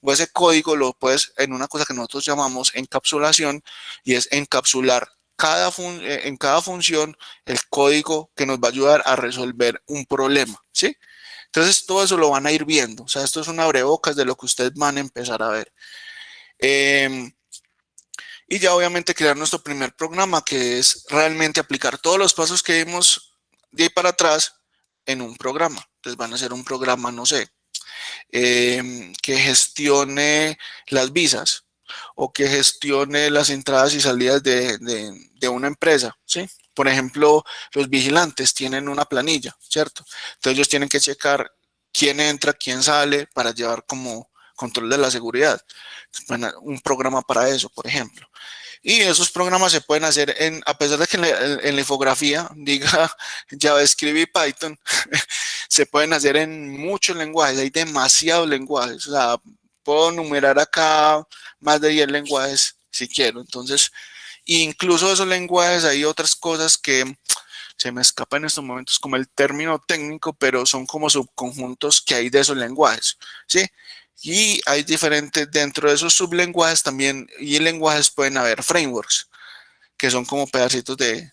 o ese código lo puedes en una cosa que nosotros llamamos encapsulación, y es encapsular en cada función el código que nos va a ayudar a resolver un problema, ¿sí? Entonces todo eso lo van a ir viendo. O sea, esto es un abrebocas de lo que ustedes van a empezar a ver. Y ya obviamente crear nuestro primer programa, que es realmente aplicar todos los pasos que vimos de ahí para atrás en un programa. Entonces van a hacer un programa, no sé, que gestione las visas o que gestione las entradas y salidas de una empresa, ¿sí? Por ejemplo, los vigilantes tienen una planilla, ¿cierto? Entonces ellos tienen que checar quién entra, quién sale para llevar como control de la seguridad. Bueno, un programa para eso, por ejemplo. Y esos programas se pueden hacer a pesar de que en la infografía diga JavaScript y Python, se pueden hacer en muchos lenguajes, hay demasiados lenguajes. O sea, puedo numerar acá más de 10 lenguajes si quiero. Entonces, incluso de esos lenguajes hay otras cosas que se me escapan en estos momentos como el término técnico, pero son como subconjuntos que hay de esos lenguajes, ¿sí? Y hay diferentes, dentro de esos sublenguajes también, y en lenguajes pueden haber frameworks, que son como pedacitos de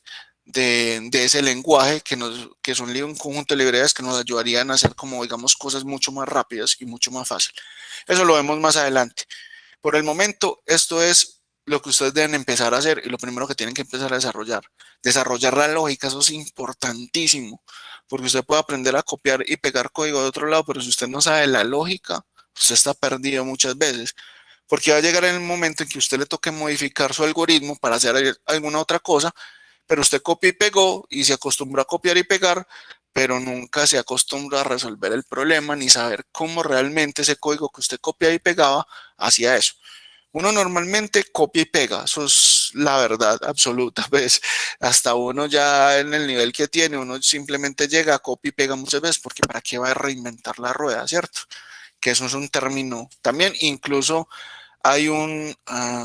ese lenguaje que son un conjunto de librerías que nos ayudarían a hacer como, digamos, cosas mucho más rápidas y mucho más fácil. Eso lo vemos más adelante. Por el momento, esto es lo que ustedes deben empezar a hacer y lo primero que tienen que empezar a desarrollar. Desarrollar la lógica, eso es importantísimo, porque usted puede aprender a copiar y pegar código de otro lado, pero si usted no sabe la lógica, usted está perdido muchas veces, porque va a llegar el momento en que usted le toque modificar su algoritmo para hacer alguna otra cosa, pero usted copia y pegó y se acostumbró a copiar y pegar, pero nunca se acostumbra a resolver el problema ni saber cómo realmente ese código que usted copiaba y pegaba hacía eso. Uno normalmente copia y pega, eso es la verdad absoluta, pues hasta uno ya en el nivel que tiene, uno simplemente llega, copia y pega muchas veces, porque ¿para qué va a reinventar la rueda, cierto? Que eso es un término también, incluso hay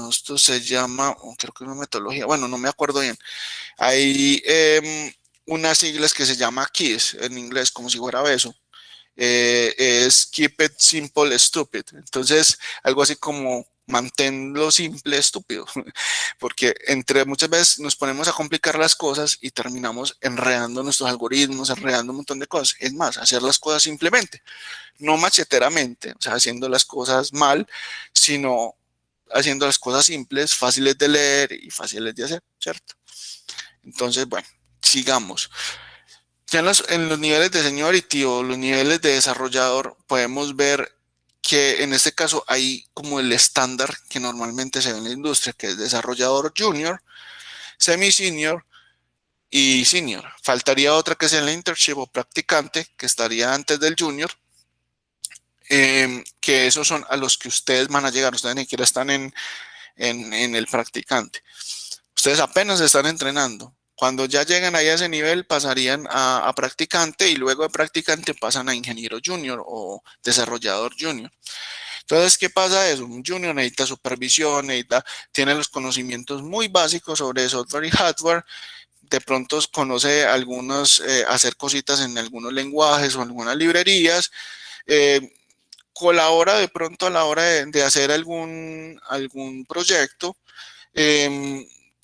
esto se llama, creo que es una metodología, bueno, no me acuerdo bien, hay unas siglas que se llama KISS en inglés, como si fuera beso. Es Keep It Simple Stupid. Entonces, algo así como manténlo simple estúpido, porque entre muchas veces nos ponemos a complicar las cosas y terminamos enredando nuestros algoritmos, enredando un montón de cosas. Es más, hacer las cosas simplemente, no macheteramente, o sea, haciendo las cosas mal, sino haciendo las cosas simples, fáciles de leer y fáciles de hacer, ¿cierto? Entonces, bueno, sigamos. Ya en los niveles de seniority o los niveles de desarrollador podemos ver que en este caso hay como el estándar que normalmente se ve en la industria, que es desarrollador junior, semi-senior y senior. Faltaría otra que sea el internship o practicante, que estaría antes del junior, que esos son a los que ustedes van a llegar. Ustedes ni siquiera están en el practicante. Ustedes apenas están entrenando. Cuando ya llegan ahí a ese nivel, pasarían a practicante, y luego de practicante pasan a ingeniero junior o desarrollador junior. Entonces, ¿qué pasa eso? Un junior necesita supervisión, tiene los conocimientos muy básicos sobre software y hardware, de pronto conoce hacer cositas en algunos lenguajes o algunas librerías, colabora de pronto a la hora de hacer algún proyecto,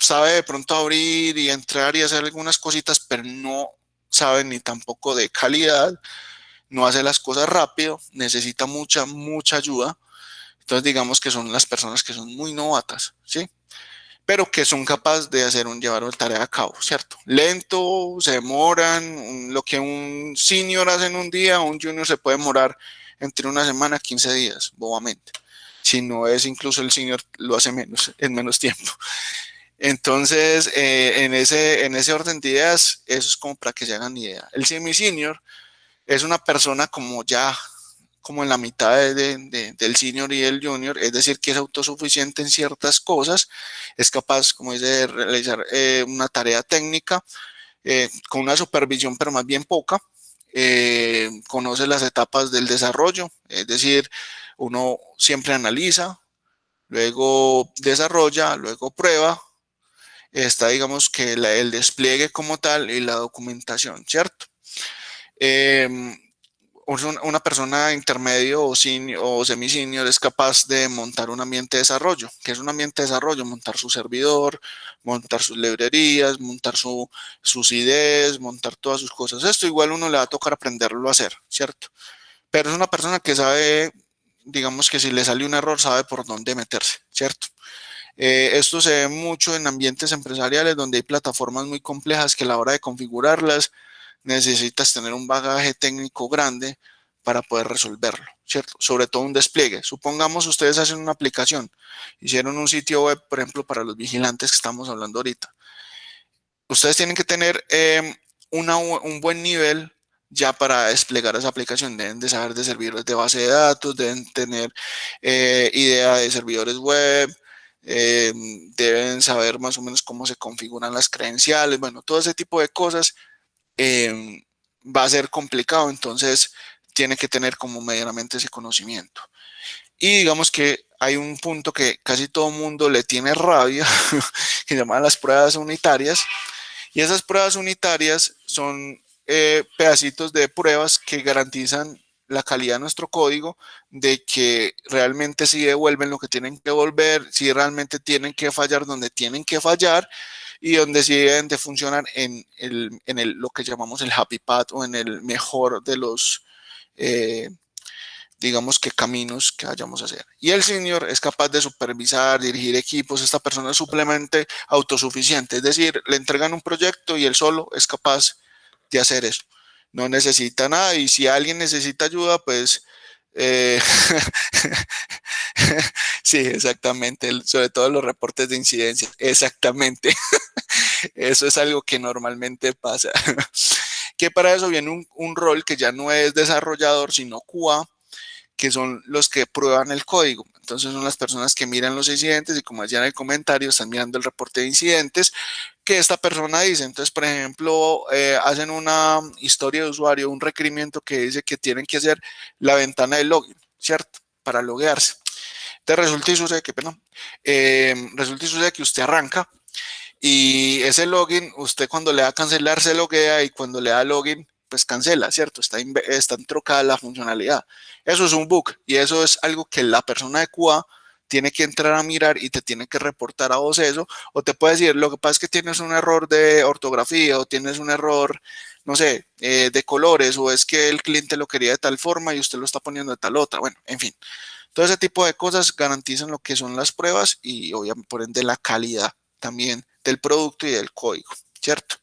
sabe de pronto abrir y entrar y hacer algunas cositas, pero no sabe ni tampoco de calidad, no hace las cosas rápido, necesita mucha ayuda. Entonces digamos que son las personas que son muy novatas, ¿sí? Pero que son capaces de llevar una tarea a cabo, ¿cierto? Lento, se demoran, lo que un senior hace en un día, un junior se puede demorar entre una semana a 15 días, bobamente. Si no es incluso el senior, lo hace en menos tiempo. Entonces, en ese orden de ideas, eso es como para que se hagan idea. El semi-senior es una persona como ya como en la mitad del senior y el junior, es decir, que es autosuficiente en ciertas cosas, es capaz, como dice, de realizar una tarea técnica con una supervisión, pero más bien poca, conoce las etapas del desarrollo, es decir, uno siempre analiza, luego desarrolla, luego prueba, está, digamos, que el despliegue como tal y la documentación, ¿cierto? Una persona intermedio o, o semi-senior es capaz de montar un ambiente de desarrollo. ¿Qué es un ambiente de desarrollo? Montar su servidor, montar sus librerías, montar sus IDEs, montar todas sus cosas. Esto igual uno le va a tocar aprenderlo a hacer, ¿cierto? Pero es una persona que sabe, digamos que si le sale un error, sabe por dónde meterse, ¿cierto? Esto se ve mucho en ambientes empresariales donde hay plataformas muy complejas que a la hora de configurarlas necesitas tener un bagaje técnico grande para poder resolverlo, ¿cierto? Sobre todo un despliegue. Supongamos ustedes hacen una aplicación, hicieron un sitio web, por ejemplo, para los vigilantes que estamos hablando ahorita. Ustedes tienen que tener un buen nivel ya para desplegar esa aplicación. Deben de saber de servidores de base de datos, deben tener idea de servidores web, deben saber más o menos cómo se configuran las credenciales, bueno, todo ese tipo de cosas va a ser complicado, entonces tiene que tener como medianamente ese conocimiento. Y digamos que hay un punto que casi todo mundo le tiene rabia, que se llaman las pruebas unitarias, y esas pruebas unitarias son pedacitos de pruebas que garantizan la calidad de nuestro código, de que realmente sí devuelven lo que tienen que devolver, si realmente tienen que fallar donde tienen que fallar, y donde sí deben de funcionar lo que llamamos el happy path o en el mejor de los, digamos que caminos que vayamos a hacer. Y el senior es capaz de supervisar, dirigir equipos. Esta persona es suplemente autosuficiente, es decir, le entregan un proyecto y él solo es capaz de hacer eso. No necesita nada y si alguien necesita ayuda, pues sí, exactamente, sobre todo los reportes de incidencias, exactamente. Eso es algo que normalmente pasa. Que para eso viene un rol que ya no es desarrollador, sino QA, que son los que prueban el código. Entonces son las personas que miran los incidentes y como decía en el comentario, están mirando el reporte de incidentes que esta persona dice. Entonces, por ejemplo, hacen una historia de usuario, un requerimiento que dice que tienen que hacer la ventana de login, ¿cierto? Para loguearse. Entonces resulta y sucede que, resulta y sucede que usted arranca y ese login, usted cuando le da a cancelar se loguea y cuando le da login, pues cancela, ¿cierto? Está trocada la funcionalidad. Eso es un bug y eso es algo que la persona de QA tiene que entrar a mirar y te tiene que reportar a vos eso, o te puede decir, lo que pasa es que tienes un error de ortografía o tienes un error, no sé, de colores, o es que el cliente lo quería de tal forma y usted lo está poniendo de tal otra. Bueno, en fin. Todo ese tipo de cosas garantizan lo que son las pruebas y obviamente por ende la calidad también del producto y del código, ¿cierto?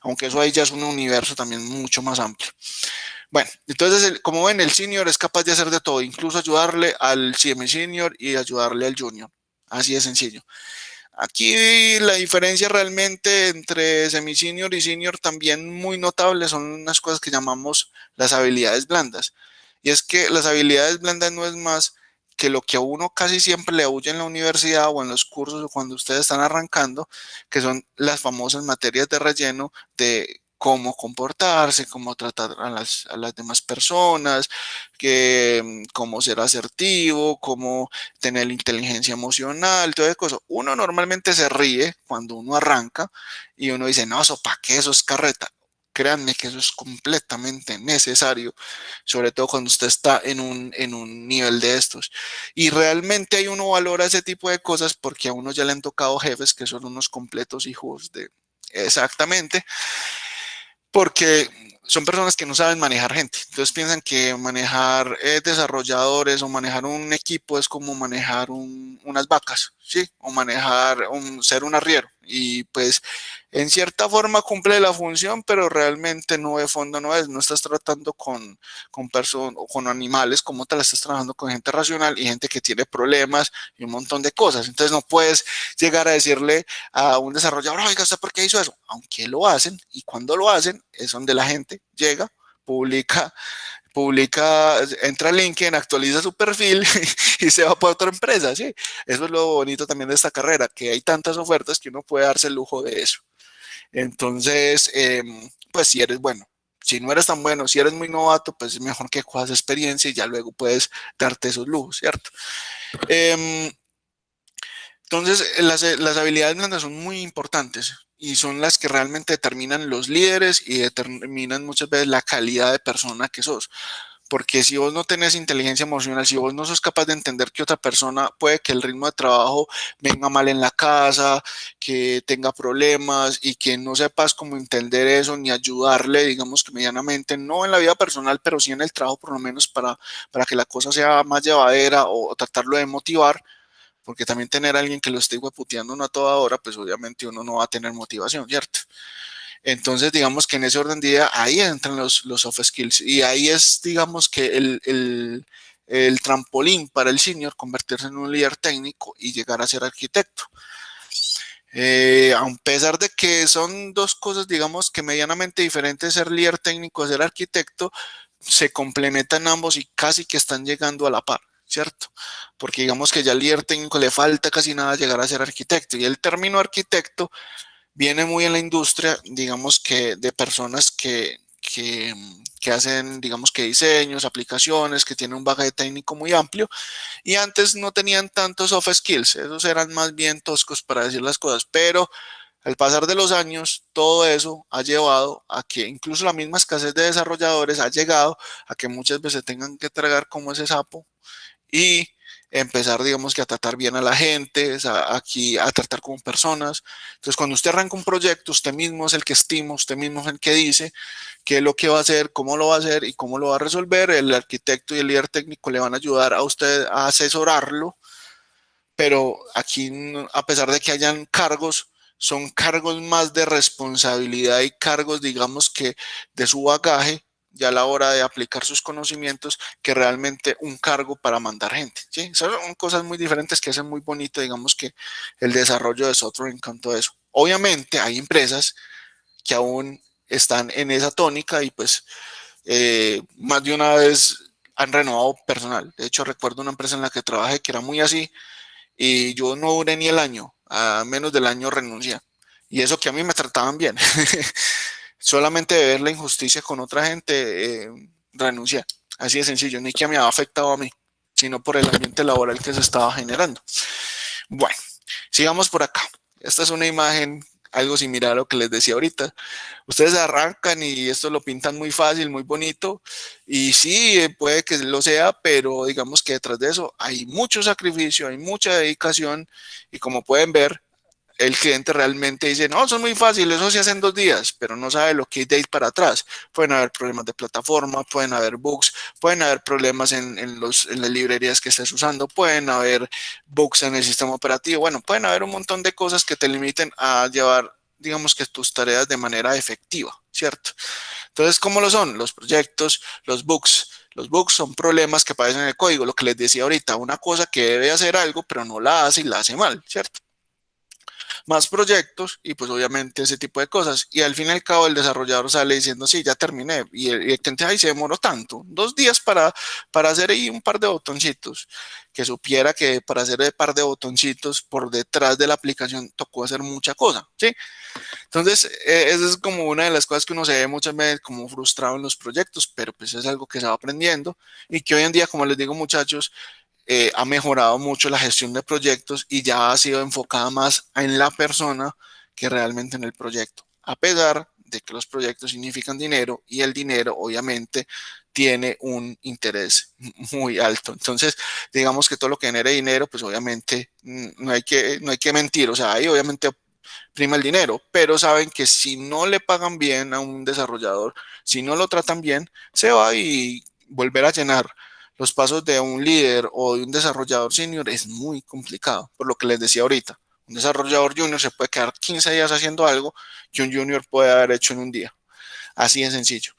Aunque eso ahí ya es un universo también mucho más amplio. Bueno, entonces, como ven, el senior es capaz de hacer de todo, incluso ayudarle al semi-senior y ayudarle al junior. Así de sencillo. Aquí la diferencia realmente entre semi-senior y senior también muy notable son unas cosas que llamamos las habilidades blandas. Y es que las habilidades blandas no es más que lo que a uno casi siempre le huye en la universidad o en los cursos o cuando ustedes están arrancando, que son las famosas materias de relleno de cómo comportarse, cómo tratar a las demás personas, cómo ser asertivo, cómo tener inteligencia emocional, todas esas cosas. Uno normalmente se ríe cuando uno arranca y uno dice, no, eso para qué, eso es carreta. Créanme que eso es completamente necesario, sobre todo cuando usted está en un nivel de estos. Y realmente ahí uno valora ese tipo de cosas porque a uno ya le han tocado jefes que son unos completos hijos de... Exactamente, porque son personas que no saben manejar gente. Entonces piensan que manejar desarrolladores o manejar un equipo es como manejar unas vacas, ¿sí? O manejar, ser un arriero. Y pues en cierta forma cumple la función, pero realmente no de fondo no es. No estás tratando con personas o con animales como tal, estás trabajando con gente racional y gente que tiene problemas y un montón de cosas. Entonces no puedes llegar a decirle a un desarrollador, oiga, ¿usted por qué hizo eso? Aunque lo hacen y cuando lo hacen es donde la gente llega entra a LinkedIn, actualiza su perfil y se va para otra empresa, ¿sí? Eso es lo bonito también de esta carrera, que hay tantas ofertas que uno puede darse el lujo de eso. Entonces, pues si eres bueno, si no eres tan bueno, si eres muy novato, pues es mejor que cojas experiencia y ya luego puedes darte esos lujos, ¿cierto? Entonces, las habilidades blandas son muy importantes y son las que realmente determinan los líderes y determinan muchas veces la calidad de persona que sos. Porque si vos no tenés inteligencia emocional, si vos no sos capaz de entender que otra persona puede que el ritmo de trabajo venga mal en la casa, que tenga problemas y que no sepas cómo entender eso ni ayudarle, digamos que medianamente, no en la vida personal, pero sí en el trabajo por lo menos para que la cosa sea más llevadera o tratarlo de motivar, porque también tener a alguien que lo esté hueputeando no a toda hora, pues obviamente uno no va a tener motivación, ¿cierto? Entonces, digamos que en ese orden de idea, ahí entran los soft skills y ahí es, digamos que el trampolín para el senior convertirse en un líder técnico y llegar a ser arquitecto. A pesar de que son dos cosas, digamos que medianamente diferentes, ser líder técnico y ser arquitecto, se complementan ambos y casi que están llegando a la par, ¿cierto? Porque digamos que ya al líder técnico le falta casi nada llegar a ser arquitecto y el término arquitecto viene muy en la industria, digamos que de personas que hacen, digamos que diseños, aplicaciones, que tienen un bagaje técnico muy amplio y antes no tenían tantos soft skills, esos eran más bien toscos para decir las cosas, pero al pasar de los años, todo eso ha llevado a que incluso la misma escasez de desarrolladores ha llegado a que muchas veces tengan que tragar como ese sapo y empezar, digamos que a tratar bien a la gente, aquí a tratar como personas. Entonces, cuando usted arranca un proyecto, usted mismo es el que estima, usted mismo es el que dice qué es lo que va a hacer, cómo lo va a hacer y cómo lo va a resolver. El arquitecto y el líder técnico le van a ayudar a usted a asesorarlo, pero aquí, a pesar de que hayan cargos, son cargos más de responsabilidad y cargos, digamos que de su bagaje, ya a la hora de aplicar sus conocimientos, que realmente un cargo para mandar gente, ¿sí? Son cosas muy diferentes que hacen muy bonito, digamos que el desarrollo de software en cuanto a eso. Obviamente hay empresas que aún están en esa tónica y pues más de una vez han renovado personal. De hecho, recuerdo una empresa en la que trabajé que era muy así y yo no duré ni el año, a menos del año renuncié. Y eso que a mí me trataban bien. Solamente de ver la injusticia con otra gente, renuncié. Así de sencillo, ni que me había afectado a mí, sino por el ambiente laboral que se estaba generando. Bueno, sigamos por acá. Esta es una imagen, algo similar a lo que les decía ahorita. Ustedes arrancan y esto lo pintan muy fácil, muy bonito. Y sí, puede que lo sea, pero digamos que detrás de eso hay mucho sacrificio, hay mucha dedicación. Y como pueden ver, el cliente realmente dice, no, son muy fáciles, eso se hace en 2 días, pero no sabe lo que hay de ir para atrás. Pueden haber problemas de plataforma, pueden haber bugs, pueden haber problemas en las librerías que estés usando, pueden haber bugs en el sistema operativo, bueno, pueden haber un montón de cosas que te limiten a llevar, digamos que tus tareas de manera efectiva, ¿cierto? Entonces, ¿cómo lo son? Los proyectos, los bugs. Los bugs son problemas que aparecen en el código, lo que les decía ahorita, una cosa que debe hacer algo, pero no la hace y la hace mal, ¿cierto? Más proyectos y pues obviamente ese tipo de cosas. Y al fin y al cabo el desarrollador sale diciendo, sí, ya terminé. Y el cliente, ay, se demoró tanto, 2 días para hacer ahí un par de botoncitos. Que supiera que para hacer el par de botoncitos por detrás de la aplicación tocó hacer mucha cosa, ¿sí? Entonces, esa es como una de las cosas que uno se ve muchas veces como frustrado en los proyectos, pero pues es algo que se va aprendiendo y que hoy en día, como les digo muchachos, ha mejorado mucho la gestión de proyectos y ya ha sido enfocada más en la persona que realmente en el proyecto. A pesar de que los proyectos significan dinero y el dinero obviamente tiene un interés muy alto. Entonces, digamos que todo lo que genere dinero, pues obviamente no hay que mentir. O sea, ahí obviamente prima el dinero, pero saben que si no le pagan bien a un desarrollador, si no lo tratan bien, se va y volver a llenar los pasos de un líder o de un desarrollador senior es muy complicado, por lo que les decía ahorita. Un desarrollador junior se puede quedar 15 días haciendo algo que un junior puede haber hecho en un día. Así de sencillo.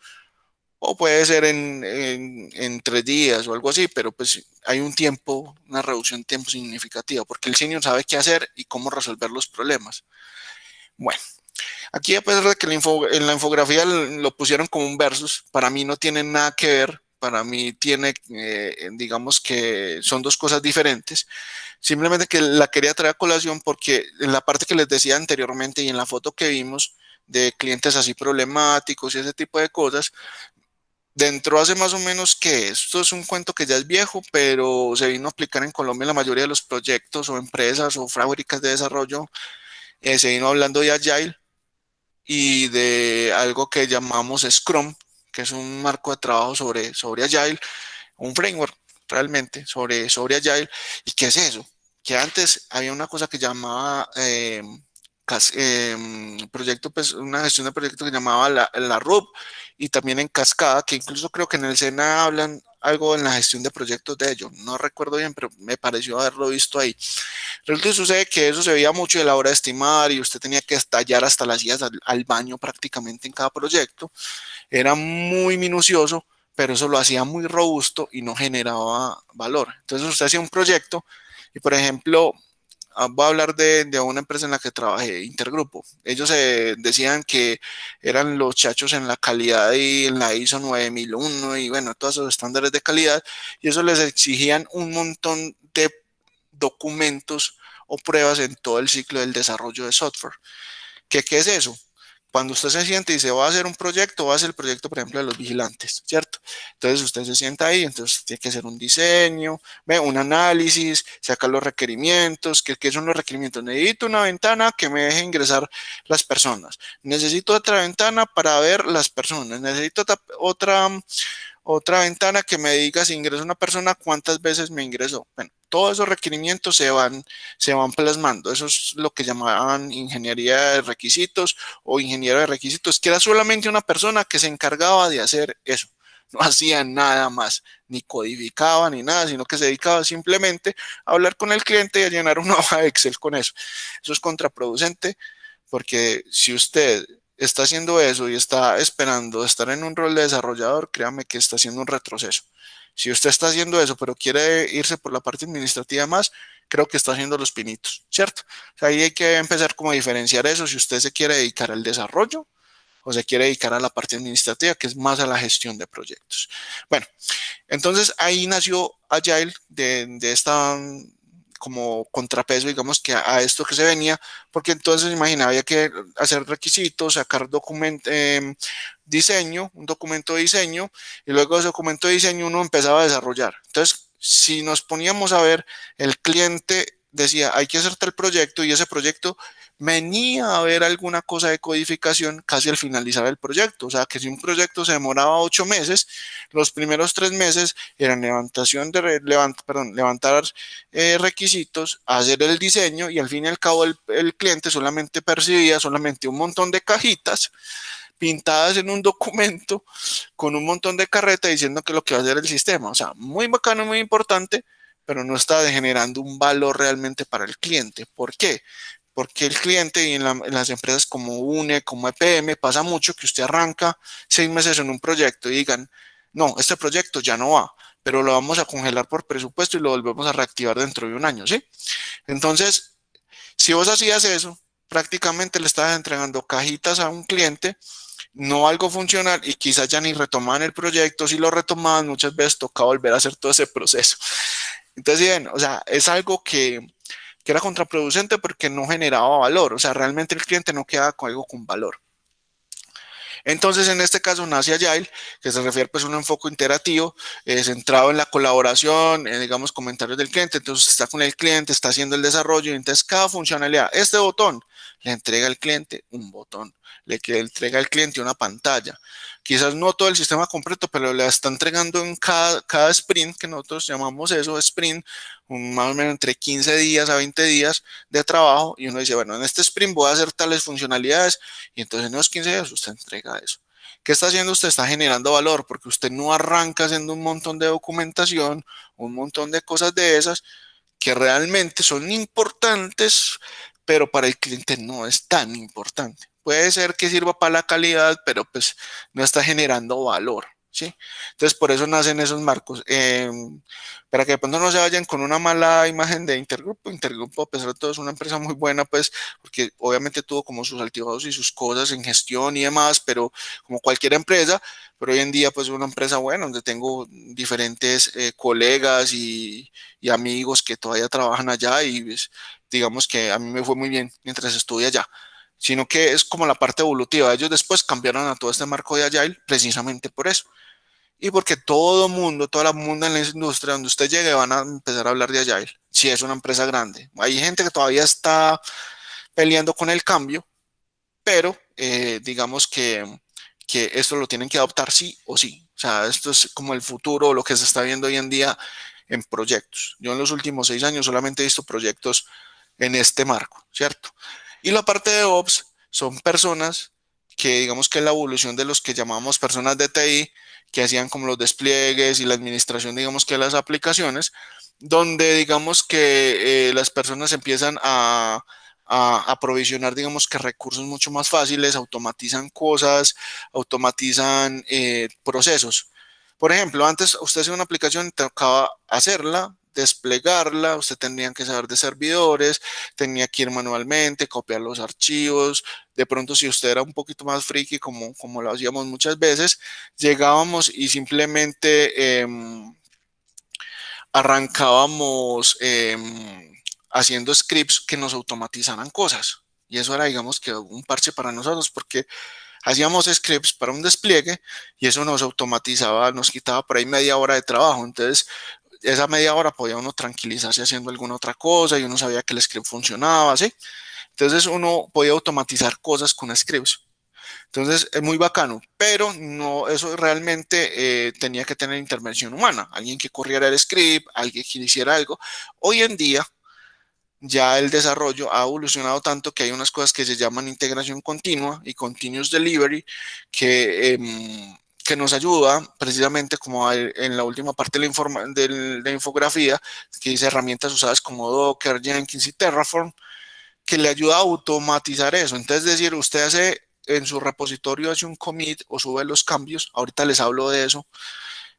O puede ser en 3 días o algo así, pero pues hay un tiempo, una reducción de tiempo significativa, porque el senior sabe qué hacer y cómo resolver los problemas. Bueno, Aquí, a pesar de que en la infografía lo pusieron como un versus, para mí no tiene nada que ver. Para mí tiene, digamos que son dos cosas diferentes. Simplemente que la quería traer a colación porque en la parte que les decía anteriormente y en la foto que vimos de clientes así problemáticos y ese tipo de cosas, dentro hace más o menos que esto es un cuento que ya es viejo, pero se vino a aplicar en Colombia en la mayoría de los proyectos o empresas o fábricas de desarrollo. Se vino hablando de Agile y de algo que llamamos Scrum, que es un marco de trabajo sobre Agile, un framework realmente sobre Agile. ¿Y qué es eso? Que antes había una cosa que llamaba proyecto, pues una gestión de proyectos que llamaba la RUP, y también en Cascada, que incluso creo que en el SENA hablan algo en la gestión de proyectos de ello. No recuerdo bien, pero me pareció haberlo visto ahí. Resulta y sucede que eso se veía mucho de la hora de estimar y usted tenía que estallar hasta las ideas al baño prácticamente en cada proyecto. Era muy minucioso, pero eso lo hacía muy robusto y no generaba valor. Entonces usted hacía un proyecto y, por ejemplo, voy a hablar de una empresa en la que trabajé, Intergrupo. Ellos decían que eran los chachos en la calidad y en la ISO 9001 y bueno, todos esos estándares de calidad, y eso les exigían un montón de documentos o pruebas en todo el ciclo del desarrollo de software. ¿Qué es eso? Cuando usted se siente y dice, va a hacer un proyecto, va a hacer el proyecto, por ejemplo, de los vigilantes, ¿cierto? Entonces usted se sienta ahí, entonces tiene que hacer un diseño, ve un análisis, sacar los requerimientos. ¿Qué son los requerimientos? Necesito una ventana que me deje ingresar las personas. Necesito otra ventana para ver las personas. Necesito otra ventana que me diga si ingresa una persona, cuántas veces me ingresó. Bueno, todos esos requerimientos se van plasmando. Eso es lo que llamaban ingeniería de requisitos o ingeniero de requisitos, que era solamente una persona que se encargaba de hacer eso. No hacía nada más, ni codificaba ni nada, sino que se dedicaba simplemente a hablar con el cliente y a llenar una hoja de Excel con eso. Eso es contraproducente, porque si usted está haciendo eso y está esperando estar en un rol de desarrollador, créame que está haciendo un retroceso. Si usted está haciendo eso, pero quiere irse por la parte administrativa más, creo que está haciendo los pinitos, ¿cierto? O sea, ahí hay que empezar como a diferenciar eso, si usted se quiere dedicar al desarrollo o se quiere dedicar a la parte administrativa, que es más a la gestión de proyectos. Bueno, entonces ahí nació Agile de esta como contrapeso, digamos, que a esto que se venía, porque entonces, imagina, había que hacer requisitos, sacar diseño, un documento de diseño, y luego ese documento de diseño uno empezaba a desarrollar. Entonces, si nos poníamos a ver, el cliente decía, hay que hacer tal proyecto, y ese proyecto venía a ver alguna cosa de codificación casi al finalizar el proyecto. O sea, que si un proyecto se demoraba 8 meses, los primeros 3 meses eran levantar requisitos, hacer el diseño, y al fin y al cabo el cliente solamente percibía solamente un montón de cajitas pintadas en un documento con un montón de carreta diciendo que lo que va a hacer el sistema. O sea, muy bacano, muy importante, pero no está generando un valor realmente para el cliente. ¿Por qué? Porque el cliente y en las empresas como UNE, como EPM, pasa mucho que usted arranca 6 meses en un proyecto y digan, no, este proyecto ya no va, pero lo vamos a congelar por presupuesto y lo volvemos a reactivar dentro de un año, ¿sí? Entonces, si vos hacías eso, prácticamente le estabas entregando cajitas a un cliente, no algo funcional, y quizás ya ni retomaban el proyecto. Si lo retomaban, muchas veces tocaba volver a hacer todo ese proceso. Entonces, bien, o sea, es algo que era contraproducente porque no generaba valor. O sea, realmente el cliente no quedaba con algo con valor. Entonces, en este caso nace Agile, que se refiere pues a un enfoque interactivo, centrado en la colaboración, digamos, comentarios del cliente. Entonces, está con el cliente, está haciendo el desarrollo, y entonces cada funcionalidad, este botón, le entrega al cliente un botón, le entrega al cliente una pantalla. Quizás no todo el sistema completo, pero le está entregando en cada sprint, que nosotros llamamos eso, sprint, más o menos entre 15 días a 20 días de trabajo, y uno dice, bueno, en este sprint voy a hacer tales funcionalidades, y entonces en los 15 días usted entrega eso. ¿Qué está haciendo usted? Está generando valor, porque usted no arranca haciendo un montón de documentación, un montón de cosas de esas, que realmente son importantes, pero para el cliente no es tan importante. Puede ser que sirva para la calidad, pero pues no está generando valor, ¿sí? Entonces, por eso nacen esos marcos. Para que de pronto no se vayan con una mala imagen de Intergrupo. Intergrupo, a pesar de todo, es una empresa muy buena, pues, porque obviamente tuvo como sus altibajos y sus cosas en gestión y demás, pero como cualquier empresa, pero hoy en día, pues, es una empresa buena, donde tengo diferentes colegas y amigos que todavía trabajan allá y pues, digamos que a mí me fue muy bien mientras estuve allá, sino que es como la parte evolutiva. Ellos después cambiaron a todo este marco de Agile precisamente por eso. Y porque todo mundo, toda la mundo en la industria, donde usted llegue, van a empezar a hablar de Agile. Si es una empresa grande. Hay gente que todavía está peleando con el cambio, pero digamos que esto lo tienen que adoptar sí o sí. O sea, esto es como el futuro, lo que se está viendo hoy en día en proyectos. Yo en los últimos 6 años solamente he visto proyectos en este marco, ¿cierto? Y la parte de Ops son personas que digamos que es la evolución de los que llamamos personas de TI, que hacían como los despliegues y la administración, digamos que de las aplicaciones, donde digamos que las personas empiezan a provisionar, digamos que recursos mucho más fáciles, automatizan cosas, automatizan procesos. Por ejemplo, antes usted hacía una aplicación, tocaba hacerla, desplegarla, usted tendría que saber de servidores, tenía que ir manualmente, copiar los archivos. De pronto, si usted era un poquito más friki, como lo hacíamos muchas veces, llegábamos y simplemente arrancábamos haciendo scripts que nos automatizaran cosas. Y eso era, digamos, que un parche para nosotros, porque hacíamos scripts para un despliegue y eso nos automatizaba, nos quitaba por ahí media hora de trabajo. Entonces, esa media hora podía uno tranquilizarse haciendo alguna otra cosa y uno sabía que el script funcionaba, ¿sí? Entonces, uno podía automatizar cosas con scripts. Entonces es muy bacano, pero no, eso realmente tenía que tener intervención humana, alguien que corriera el script, alguien que hiciera algo. Hoy en día ya el desarrollo ha evolucionado tanto que hay unas cosas que se llaman integración continua y continuous delivery que nos ayuda precisamente como en la última parte de la infografía, que dice herramientas usadas como Docker, Jenkins y Terraform, que le ayuda a automatizar eso. Entonces, es decir, usted hace en su repositorio, hace un commit o sube los cambios, ahorita les hablo de eso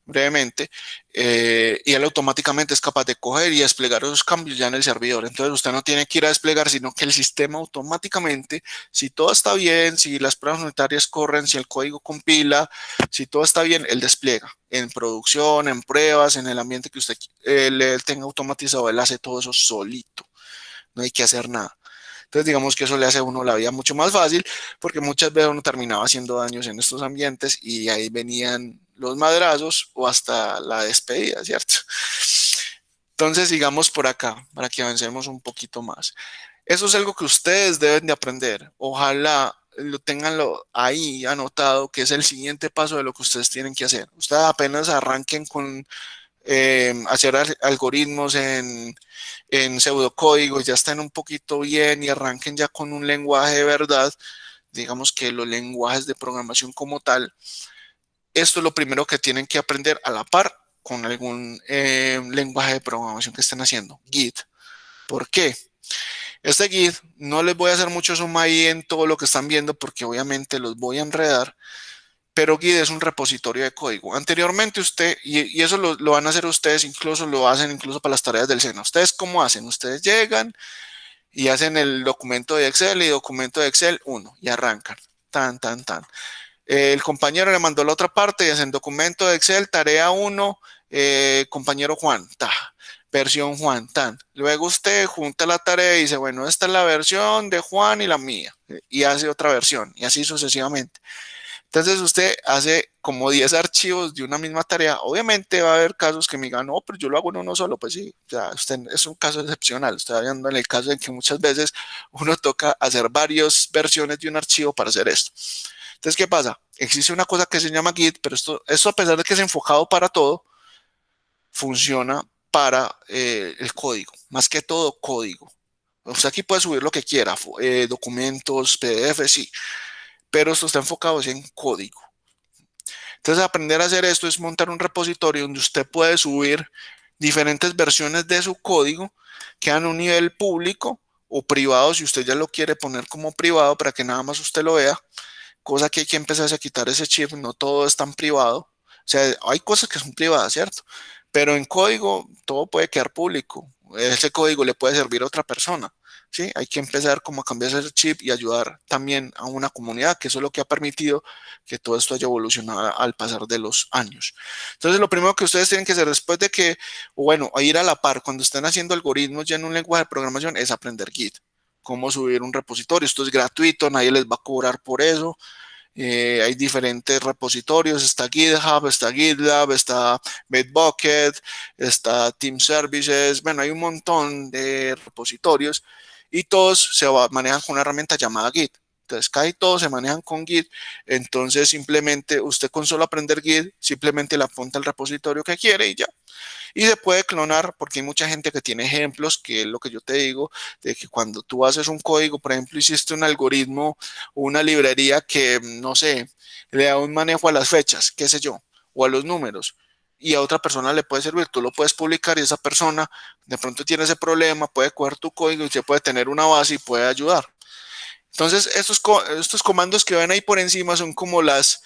brevemente, y él automáticamente es capaz de coger y desplegar esos cambios ya en el servidor. Entonces usted no tiene que ir a desplegar, sino que el sistema automáticamente, si todo está bien, si las pruebas unitarias corren, si el código compila, si todo está bien, él despliega en producción, en pruebas, en el ambiente que usted le tenga automatizado, él hace todo eso solito, no hay que hacer nada. Entonces, digamos que eso le hace a uno la vida mucho más fácil, porque muchas veces uno terminaba haciendo daños en estos ambientes y ahí venían los madrazos o hasta la despedida, ¿cierto? Entonces, sigamos por acá para que avancemos un poquito más. Eso es algo que ustedes deben de aprender. Ojalá lo tengan ahí anotado, que es el siguiente paso de lo que ustedes tienen que hacer. Ustedes apenas arranquen con hacer algoritmos en pseudocódigo, ya estén un poquito bien y arranquen ya con un lenguaje de verdad, digamos que los lenguajes de programación como tal, esto es lo primero que tienen que aprender a la par con algún lenguaje de programación que estén haciendo, Git. ¿Por qué? Este Git no les voy a hacer mucho zoom ahí en todo lo que están viendo porque obviamente los voy a enredar, pero Git es un repositorio de código. Anteriormente usted, y eso lo van a hacer ustedes, incluso lo hacen incluso para las tareas del SENA. ¿Ustedes cómo hacen? Ustedes llegan y hacen el documento de Excel y documento de Excel 1 y arrancan. Tan, tan, tan. El compañero le mandó la otra parte y hacen documento de Excel, tarea 1, compañero Juan, ta, versión Juan, tan. Luego usted junta la tarea y dice, bueno, esta es la versión de Juan y la mía. Y hace otra versión y así sucesivamente. Entonces usted hace como 10 archivos de una misma tarea. Obviamente va a haber casos que me digan, no, pero yo lo hago en uno solo. Pues sí, o sea, usted es un caso excepcional. Estoy hablando en el caso en que muchas veces uno toca hacer varias versiones de un archivo para hacer esto. Entonces, ¿qué pasa? Existe una cosa que se llama Git, pero esto a pesar de que es enfocado para todo, funciona para el código, más que todo código. Usted aquí puede subir lo que quiera, documentos, PDF, sí, pero esto está enfocado en código. Entonces, aprender a hacer esto es montar un repositorio donde usted puede subir diferentes versiones de su código, que a un nivel público o privado, si usted ya lo quiere poner como privado para que nada más usted lo vea, cosa que hay que empezar a quitar ese chip, no todo es tan privado, sea, hay cosas que son privadas, ¿cierto? Pero en código todo puede quedar público. Ese código le puede servir a otra persona. ¿Sí? Hay que empezar como a cambiar ese chip y ayudar también a una comunidad, que eso es lo que ha permitido que todo esto haya evolucionado al pasar de los años. Entonces, lo primero que ustedes tienen que hacer después de que, o bueno, a ir a la par, cuando estén haciendo algoritmos ya en un lenguaje de programación, es aprender Git, cómo subir un repositorio. Esto es gratuito, nadie les va a cobrar por eso. Hay diferentes repositorios, está GitHub, está GitLab, está Bitbucket, está Team Services, bueno, hay un montón de repositorios y todos manejan con una herramienta llamada Git. Entonces, casi todos se manejan con Git. Entonces, simplemente usted con solo aprender Git, simplemente le apunta el repositorio que quiere y ya. Y se puede clonar porque hay mucha gente que tiene ejemplos, que es lo que yo te digo, de que cuando tú haces un código, por ejemplo, hiciste un algoritmo o una librería que, no sé, le da un manejo a las fechas, qué sé yo, o a los números, y a otra persona le puede servir, tú lo puedes publicar y esa persona de pronto tiene ese problema, puede coger tu código y se puede tener una base y puede ayudar. Entonces, estos comandos que ven ahí por encima son como los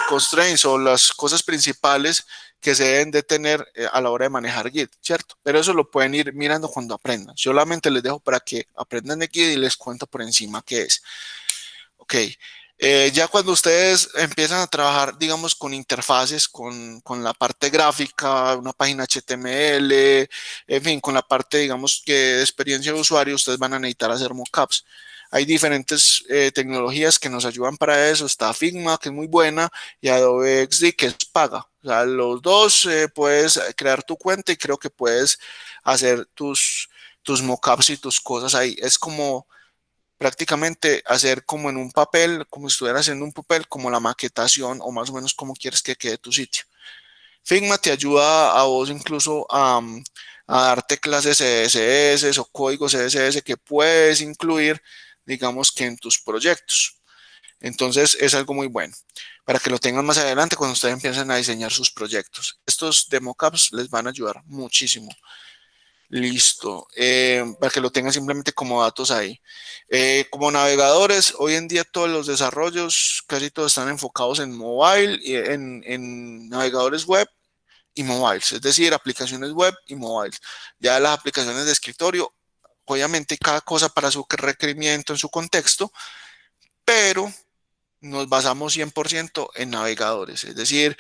constraints o las cosas principales que se deben de tener a la hora de manejar Git, ¿cierto? Pero eso lo pueden ir mirando cuando aprendan. Solamente les dejo para que aprendan de Git y les cuento por encima qué es. Ok. Ya cuando ustedes empiezan a trabajar, digamos, con interfaces, con la parte gráfica, una página HTML, en fin, con la parte, digamos, que de experiencia de usuario, ustedes van a necesitar hacer mockups. Hay diferentes tecnologías que nos ayudan para eso. Está Figma, que es muy buena, y Adobe XD, que es paga. O sea, los dos puedes crear tu cuenta y creo que puedes hacer tus mockups y tus cosas ahí. Es como prácticamente hacer como en un papel, como si estuvieras haciendo un papel, como la maquetación o más o menos como quieres que quede tu sitio. Figma te ayuda a vos incluso a darte clases CSS o códigos CSS que puedes incluir, digamos que en tus proyectos. Entonces es algo muy bueno para que lo tengan más adelante cuando ustedes empiecen a diseñar sus proyectos. Estos demo caps les van a ayudar muchísimo. Listo, para que lo tengan simplemente como datos ahí. Como navegadores, hoy en día todos los desarrollos, casi todos están enfocados en mobile, en navegadores web y mobiles, es decir, aplicaciones web y mobiles. Ya las aplicaciones de escritorio, obviamente cada cosa para su requerimiento en su contexto, pero nos basamos 100% en navegadores, es decir,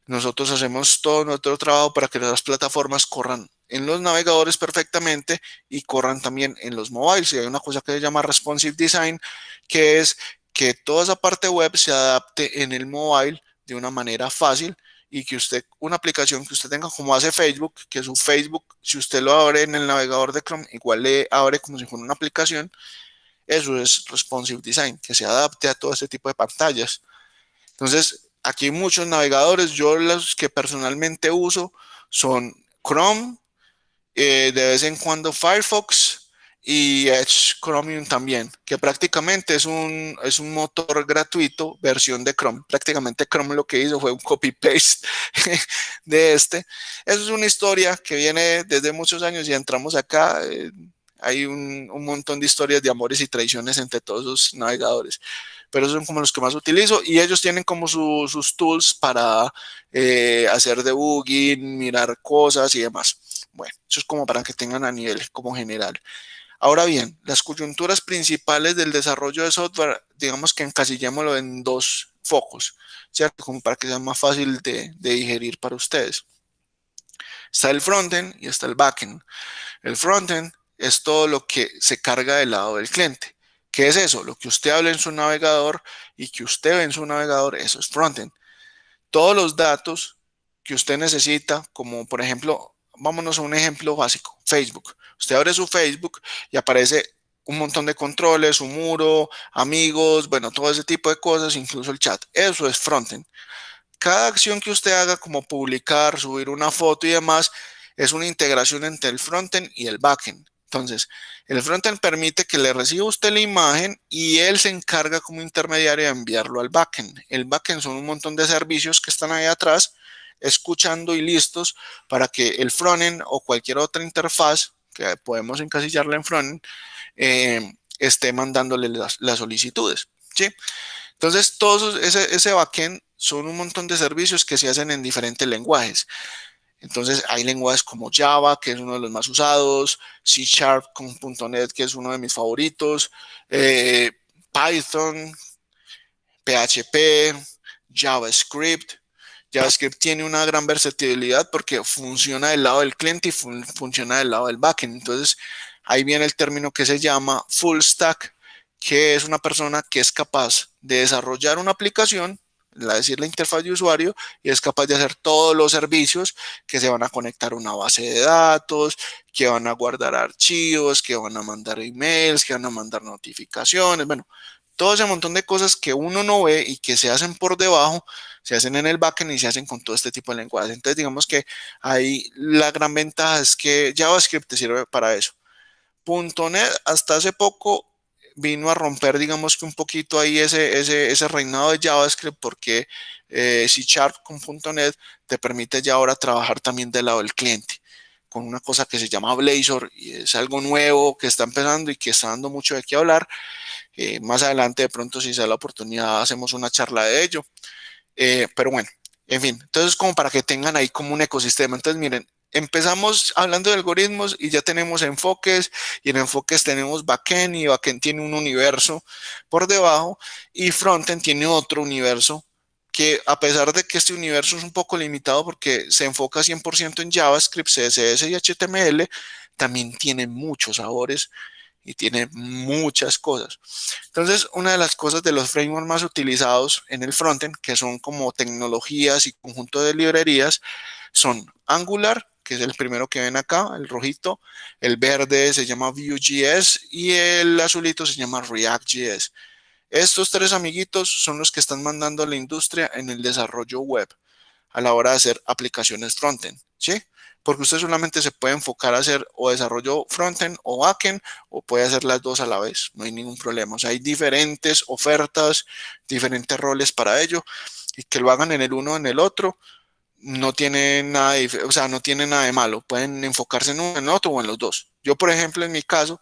nosotros hacemos todo nuestro trabajo para que las plataformas corran en los navegadores perfectamente y corran también en los mobiles. Y hay una cosa que se llama responsive design, que es que toda esa parte web se adapte en el mobile de una manera fácil y que usted, una aplicación que usted tenga como hace Facebook, que su Facebook, si usted lo abre en el navegador de Chrome, igual le abre como si fuera una aplicación. Eso es responsive design, que se adapte a todo este tipo de pantallas. Entonces, aquí hay muchos navegadores. Yo los que personalmente uso son Chrome, de vez en cuando Firefox y Edge Chromium también, que prácticamente es un motor gratuito, versión de Chrome. Prácticamente Chrome lo que hizo fue un copy-paste de este. Eso es una historia que viene desde muchos años y entramos acá. Hay un montón de historias de amores y traiciones entre todos los navegadores, pero esos son como los que más utilizo y ellos tienen como sus tools para hacer debugging, mirar cosas y demás. Bueno, eso es como para que tengan a nivel como general. Ahora bien, las coyunturas principales del desarrollo de software, digamos que encasillémoslo en dos focos, ¿cierto? Como para que sea más fácil de digerir para ustedes. Está el frontend y está el backend. El frontend es todo lo que se carga del lado del cliente. ¿Qué es eso? Lo que usted habla en su navegador y que usted ve en su navegador, eso es frontend. Todos los datos que usted necesita, como por ejemplo, vámonos a un ejemplo básico, Facebook. Usted abre su Facebook y aparece un montón de controles, un muro, amigos, bueno, todo ese tipo de cosas, incluso el chat. Eso es frontend. Cada acción que usted haga, como publicar, subir una foto y demás, es una integración entre el frontend y el backend. Entonces, el frontend permite que le reciba usted la imagen y él se encarga como intermediario de enviarlo al backend. El backend son un montón de servicios que están ahí atrás, escuchando y listos para que el frontend o cualquier otra interfaz, que podemos encasillarla en frontend, esté mandándole las solicitudes, ¿sí? Entonces, todo ese backend son un montón de servicios que se hacen en diferentes lenguajes. Entonces hay lenguajes como Java, que es uno de los más usados, C Sharp con .NET, que es uno de mis favoritos, Python, PHP, JavaScript. JavaScript tiene una gran versatilidad porque funciona del lado del cliente y funciona del lado del backend. Entonces, ahí viene el término que se llama full stack, que es una persona que es capaz de desarrollar una aplicación, es decir, la interfaz de usuario, y es capaz de hacer todos los servicios que se van a conectar a una base de datos, que van a guardar archivos, que van a mandar emails, que van a mandar notificaciones, bueno, todo ese montón de cosas que uno no ve y que se hacen por debajo, se hacen en el backend y se hacen con todo este tipo de lenguajes. Entonces, digamos que ahí la gran ventaja es que JavaScript te sirve para eso. .NET hasta hace poco vino a romper, digamos que un poquito ahí ese reinado de JavaScript porque C Sharp con .NET te permite ya ahora trabajar también del lado del cliente con una cosa que se llama Blazor y es algo nuevo que está empezando y que está dando mucho de qué hablar. Más adelante, de pronto, si se da la oportunidad, hacemos una charla de ello. Pero bueno, en fin, entonces como para que tengan ahí como un ecosistema. Entonces, miren, empezamos hablando de algoritmos y ya tenemos enfoques y en enfoques tenemos backend y backend tiene un universo por debajo y frontend tiene otro universo que a pesar de que este universo es un poco limitado porque se enfoca 100% en JavaScript, CSS y HTML, también tiene muchos sabores y tiene muchas cosas. Entonces, una de las cosas de los frameworks más utilizados en el frontend, que son como tecnologías y conjunto de librerías, son Angular, que es el primero que ven acá, el rojito, el verde se llama Vue.js y el azulito se llama React.js. Estos tres amiguitos son los que están mandando a la industria en el desarrollo web a la hora de hacer aplicaciones frontend, ¿sí? Porque usted solamente se puede enfocar a hacer o desarrollo frontend o backend o puede hacer las dos a la vez, no hay ningún problema. O sea, hay diferentes ofertas, diferentes roles para ello y que lo hagan en el uno o en el otro no tiene nada de, o sea, no tiene nada de malo. Pueden enfocarse en uno, en el otro o en los dos. Yo, por ejemplo, en mi caso,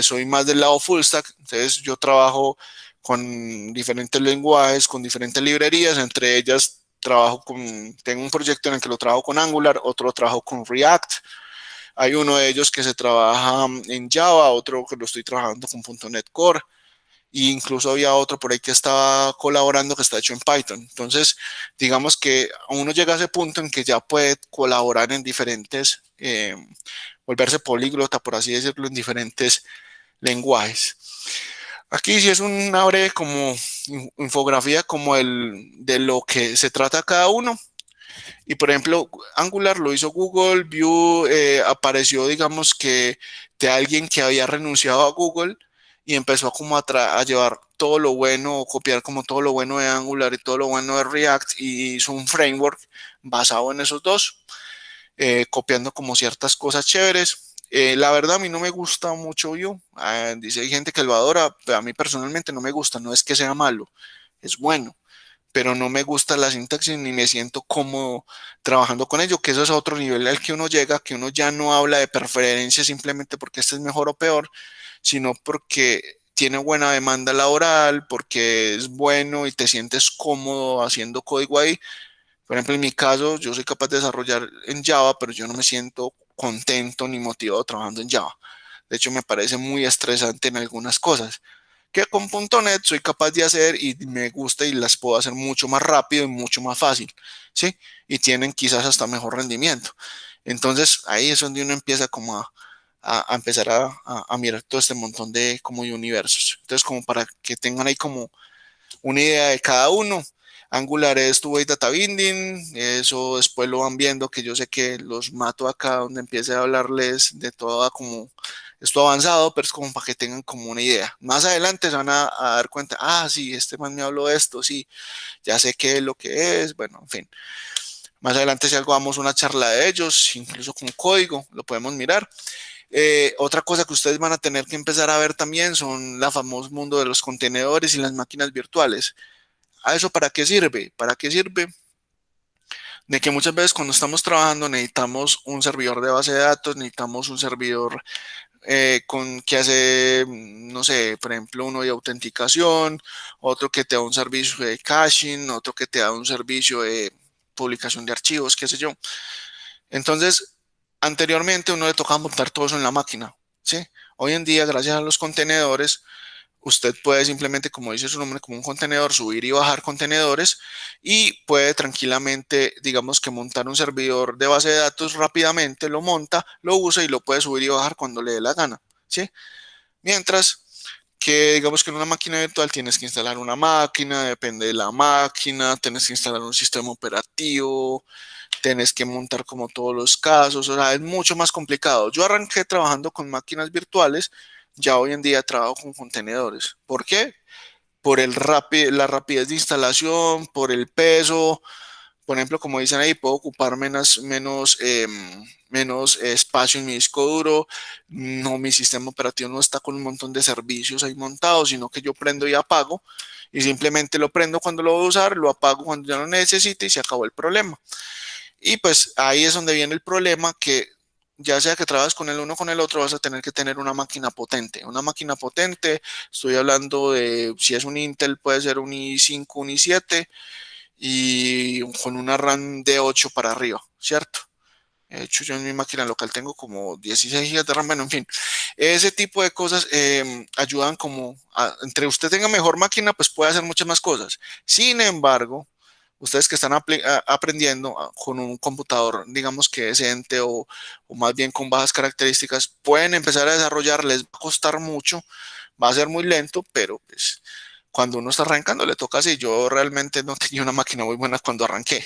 soy más del lado full stack, entonces yo trabajo con diferentes lenguajes, con diferentes librerías, entre ellas tengo un proyecto en el que lo trabajo con Angular, otro lo trabajo con React, hay uno de ellos que se trabaja en Java, otro que lo estoy trabajando con .NET Core, e incluso había otro por ahí que estaba colaborando que está hecho en Python. Entonces, digamos que uno llega a ese punto en que ya puede colaborar en diferentes, volverse políglota, por así decirlo, en diferentes lenguajes. Aquí sí es una breve como infografía como de lo que se trata cada uno. Y por ejemplo, Angular lo hizo Google, Vue apareció, digamos que de alguien que había renunciado a Google y empezó como a llevar todo lo bueno, o copiar como todo lo bueno de Angular y todo lo bueno de React y hizo un framework basado en esos dos, copiando como ciertas cosas chéveres. La verdad a mí no me gusta mucho Vue, dice hay gente que lo adora, pero a mí personalmente no me gusta, no es que sea malo, es bueno pero no me gusta la sintaxis ni me siento cómodo trabajando con ello, que eso es otro nivel al que uno llega, que uno ya no habla de preferencia simplemente porque este es mejor o peor, sino porque tiene buena demanda laboral, porque es bueno y te sientes cómodo haciendo código ahí. Por ejemplo, en mi caso, yo soy capaz de desarrollar en Java, pero yo no me siento contento ni motivado trabajando en Java. De hecho, me parece muy estresante en algunas cosas que con .NET soy capaz de hacer y me gusta y las puedo hacer mucho más rápido y mucho más fácil, ¿sí? Y tienen quizás hasta mejor rendimiento. Entonces ahí es donde uno empieza como a empezar a mirar todo este montón de como de universos. Entonces como para que tengan ahí como una idea de cada uno. Angular es tu data binding, eso después lo van viendo que yo sé que los mato acá donde empiece a hablarles de todo como esto avanzado, pero es como para que tengan como una idea. Más adelante se van a dar cuenta, ah, sí, este man me habló de esto, sí, ya sé qué es lo que es, bueno, en fin. Más adelante si algo damos una charla de ellos, incluso con código, lo podemos mirar. Otra cosa que ustedes van a tener que empezar a ver también son el famoso mundo de los contenedores y las máquinas virtuales. ¿A eso para qué sirve? ¿Para qué sirve? De que muchas veces cuando estamos trabajando necesitamos un servidor de base de datos, necesitamos un servidor que hace, no sé, por ejemplo, uno de autenticación, otro que te da un servicio de caching, otro que te da un servicio de publicación de archivos, qué sé yo. Entonces, anteriormente uno le tocaba montar todo eso en la máquina, ¿sí? Hoy en día, gracias a los contenedores, usted puede simplemente, como dice su nombre, como un contenedor, subir y bajar contenedores y puede tranquilamente, digamos que montar un servidor de base de datos rápidamente, lo monta, lo usa y lo puede subir y bajar cuando le dé la gana, ¿sí? Mientras que digamos que en una máquina virtual tienes que instalar una máquina, depende de la máquina, tienes que instalar un sistema operativo, tienes que montar como todos los casos, o sea, es mucho más complicado. Yo arranqué trabajando con máquinas virtuales, ya hoy en día trabajo con contenedores. ¿Por qué? Por la rapidez de instalación, por el peso. Por ejemplo, como dicen ahí, puedo ocupar menos espacio en mi disco duro. No, mi sistema operativo no está con un montón de servicios ahí montados, sino que yo prendo y apago. Y simplemente lo prendo cuando lo voy a usar, lo apago cuando ya lo necesite y se acabó el problema. Y pues ahí es donde viene el problema que ya sea que trabajes con el uno o con el otro, vas a tener que tener una máquina potente. Una máquina potente, estoy hablando de, si es un Intel, puede ser un i5, un i7 y con una RAM de 8 para arriba, ¿cierto? De hecho, yo en mi máquina local tengo como 16 GB de RAM, bueno, en fin. Ese tipo de cosas ayudan como, entre usted tenga mejor máquina, pues puede hacer muchas más cosas. Sin embargo, ustedes que están aprendiendo con un computador, digamos que decente o más bien con bajas características, pueden empezar a desarrollar, les va a costar mucho, va a ser muy lento, pero pues cuando uno está arrancando le toca así. Yo realmente no tenía una máquina muy buena cuando arranqué.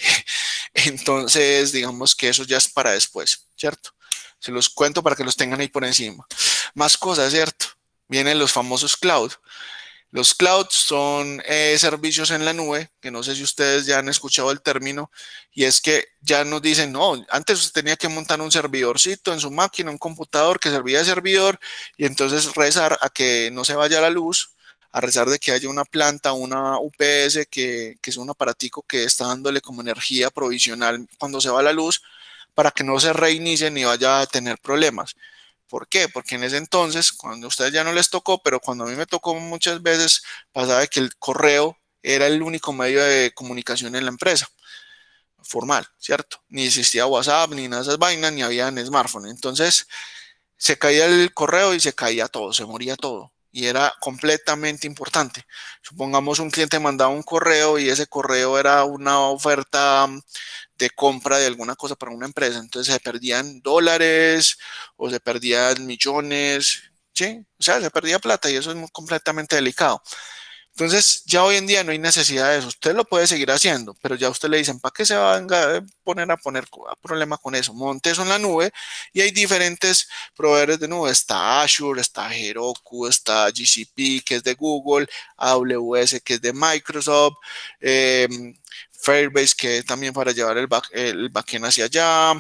Entonces, digamos que eso ya es para después, ¿cierto? Se los cuento para que los tengan ahí por encima. Más cosas, ¿cierto? Vienen los famosos cloud. Los clouds son servicios en la nube, que no sé si ustedes ya han escuchado el término, y es que ya nos dicen, no, antes usted tenía que montar un servidorcito en su máquina, un computador que servía de servidor, y entonces rezar a que no se vaya la luz, a rezar de que haya una planta, una UPS, que es un aparatico que está dándole como energía provisional cuando se va la luz, para que no se reinicie ni vaya a tener problemas. ¿Por qué? Porque en ese entonces, cuando a ustedes ya no les tocó, pero cuando a mí me tocó muchas veces, pasaba que el correo era el único medio de comunicación en la empresa, formal, ¿cierto? Ni existía WhatsApp, ni nada de esas vainas, ni había en smartphone. Entonces, se caía el correo y se caía todo, se moría todo. Y era completamente importante. Supongamos un cliente mandaba un correo y ese correo era una oferta de compra de alguna cosa para una empresa. Entonces se perdían dólares o se perdían millones, ¿sí? O sea, se perdía plata y eso es completamente delicado. Entonces, ya hoy en día no hay necesidad de eso. Usted lo puede seguir haciendo, pero ya usted le dicen, ¿para qué se va a poner a problema con eso? Monte eso en la nube y hay diferentes proveedores de nube. Está Azure, está Heroku, está GCP, que es de Google, AWS, que es de Microsoft, eh, Firebase, que es también para llevar el backend hacia allá.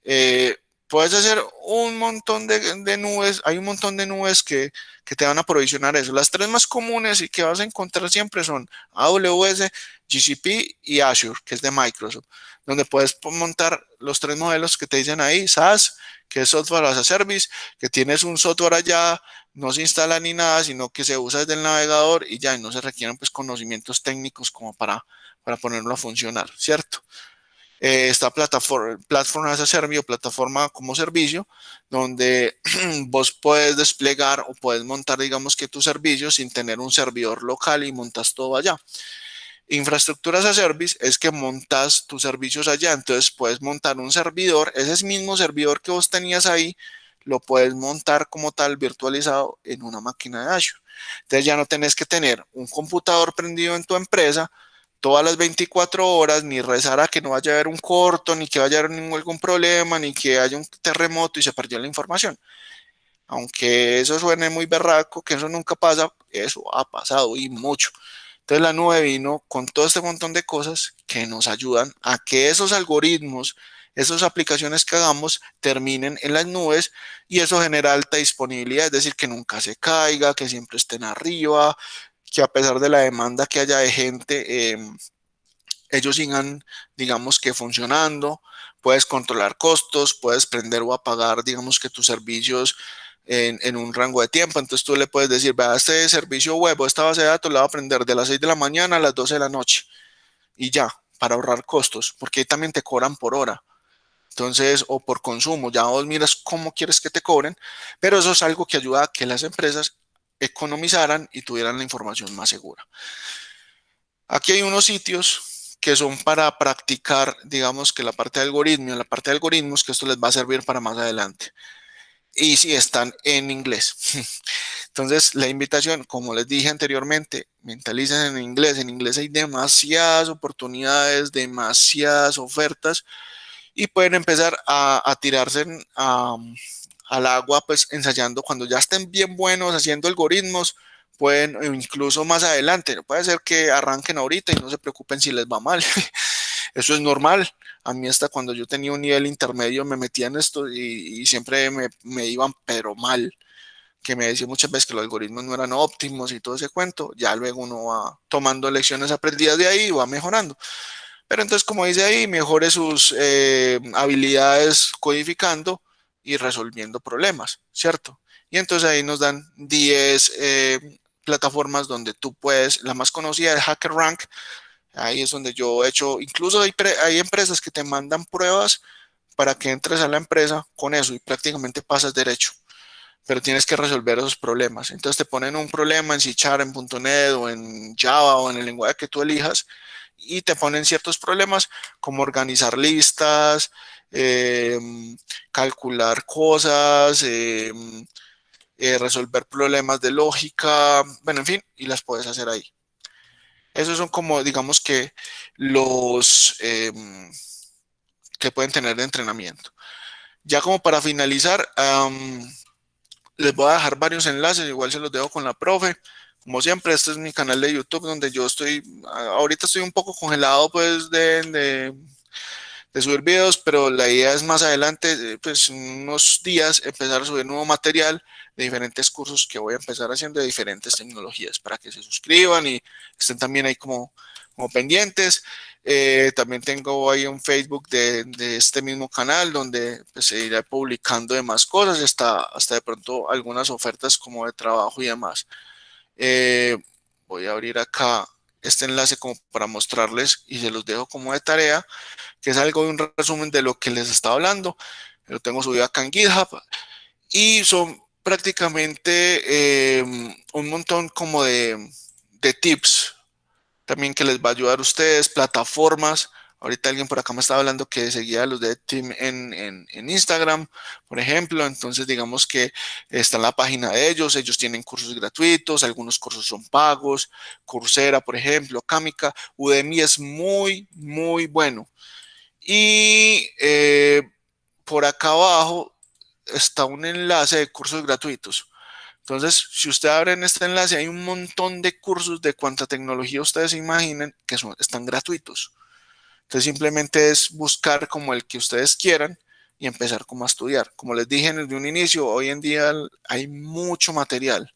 Eh, Puedes hacer un montón de nubes, hay un montón de nubes que te van a provisionar eso. Las tres más comunes y que vas a encontrar siempre son AWS, GCP y Azure, que es de Microsoft, donde puedes montar los tres modelos que te dicen ahí, SaaS, que es Software as a Service, que tienes un software allá, no se instala ni nada, sino que se usa desde el navegador y ya, y no se requieren pues conocimientos técnicos como para ponerlo a funcionar, ¿cierto? Esta plataforma as a service o plataforma como servicio, donde vos puedes desplegar o puedes montar, digamos que tus servicios sin tener un servidor local y montas todo allá. Infraestructuras as a service es que montas tus servicios allá, entonces puedes montar un servidor, ese mismo servidor que vos tenías ahí, lo puedes montar como tal virtualizado en una máquina de Azure. Entonces ya no tenés que tener un computador prendido en tu empresa todas las 24 horas, ni rezar a que no vaya a haber un corto, ni que vaya a haber algún problema, ni que haya un terremoto y se perdió la información. Aunque eso suene muy berraco, que eso nunca pasa, eso ha pasado y mucho. Entonces la nube vino con todo este montón de cosas que nos ayudan a que esos algoritmos, esas aplicaciones que hagamos terminen en las nubes y eso genera alta disponibilidad, es decir, que nunca se caiga, que siempre estén arriba, que a pesar de la demanda que haya de gente, ellos sigan, digamos que funcionando, puedes controlar costos, puedes prender o apagar, digamos que tus servicios en un rango de tiempo. Entonces tú le puedes decir, vea, este servicio web o esta base de datos la va a aprender de las 6 de la mañana a las 12 de la noche y ya, para ahorrar costos, porque ahí también te cobran por hora. Entonces, o por consumo, ya vos miras cómo quieres que te cobren, pero eso es algo que ayuda a que las empresas economizaran y tuvieran la información más segura. Aquí hay unos sitios que son para practicar, digamos que la parte de algoritmos, que esto les va a servir para más adelante. Y si están en inglés. Entonces, la invitación, como les dije anteriormente, mentalicen en inglés. En inglés hay demasiadas oportunidades, demasiadas ofertas y pueden empezar a tirarse al agua, pues ensayando cuando ya estén bien buenos haciendo algoritmos. Pueden incluso más adelante, puede ser que arranquen ahorita y no se preocupen si les va mal. Eso es normal. A mí hasta cuando yo tenía un nivel intermedio me metía en esto y siempre me iban pero mal, que me decía muchas veces que los algoritmos no eran óptimos y todo ese cuento. Ya luego uno va tomando lecciones aprendidas de ahí y va mejorando. Pero entonces, como dice ahí, mejore sus habilidades codificando y resolviendo problemas, ¿cierto? Y entonces ahí nos dan 10 plataformas donde tú puedes, la más conocida es HackerRank. Ahí es donde yo he hecho, incluso hay empresas que te mandan pruebas para que entres a la empresa con eso y prácticamente pasas derecho, pero tienes que resolver esos problemas. Entonces te ponen un problema en C#, en .NET o en Java o en el lenguaje que tú elijas y te ponen ciertos problemas como organizar listas, eh, calcular cosas, resolver problemas de lógica, bueno, en fin, y las puedes hacer ahí. Esos son como, digamos que los que pueden tener de entrenamiento. Ya como para finalizar, les voy a dejar varios enlaces, igual se los dejo con la profe. Como siempre, este es mi canal de YouTube donde yo estoy, ahorita estoy un poco congelado pues de subir videos, pero la idea es más adelante, pues en unos días, empezar a subir nuevo material de diferentes cursos que voy a empezar haciendo de diferentes tecnologías para que se suscriban y estén también ahí como pendientes. También tengo ahí un Facebook de este mismo canal donde pues, se irá publicando demás cosas, hasta de pronto algunas ofertas como de trabajo y demás. Eh, Voy a abrir acá este enlace como para mostrarles y se los dejo como de tarea, que es algo de un resumen de lo que les estaba hablando. Lo tengo subido acá en GitHub y son prácticamente un montón como de tips también que les va a ayudar a ustedes, plataformas. Ahorita alguien por acá me estaba hablando que seguía a los de Team en Instagram, por ejemplo. Entonces, digamos que está en la página de ellos. Ellos tienen cursos gratuitos, algunos cursos son pagos. Coursera, por ejemplo, Kamica, Udemy es muy, muy bueno. Y por acá abajo está un enlace de cursos gratuitos. Entonces, si usted abre en este enlace, hay un montón de cursos de cuánta tecnología ustedes se imaginen que están gratuitos. Entonces, simplemente es buscar como el que ustedes quieran y empezar como a estudiar. Como les dije desde un inicio, hoy en día hay mucho material.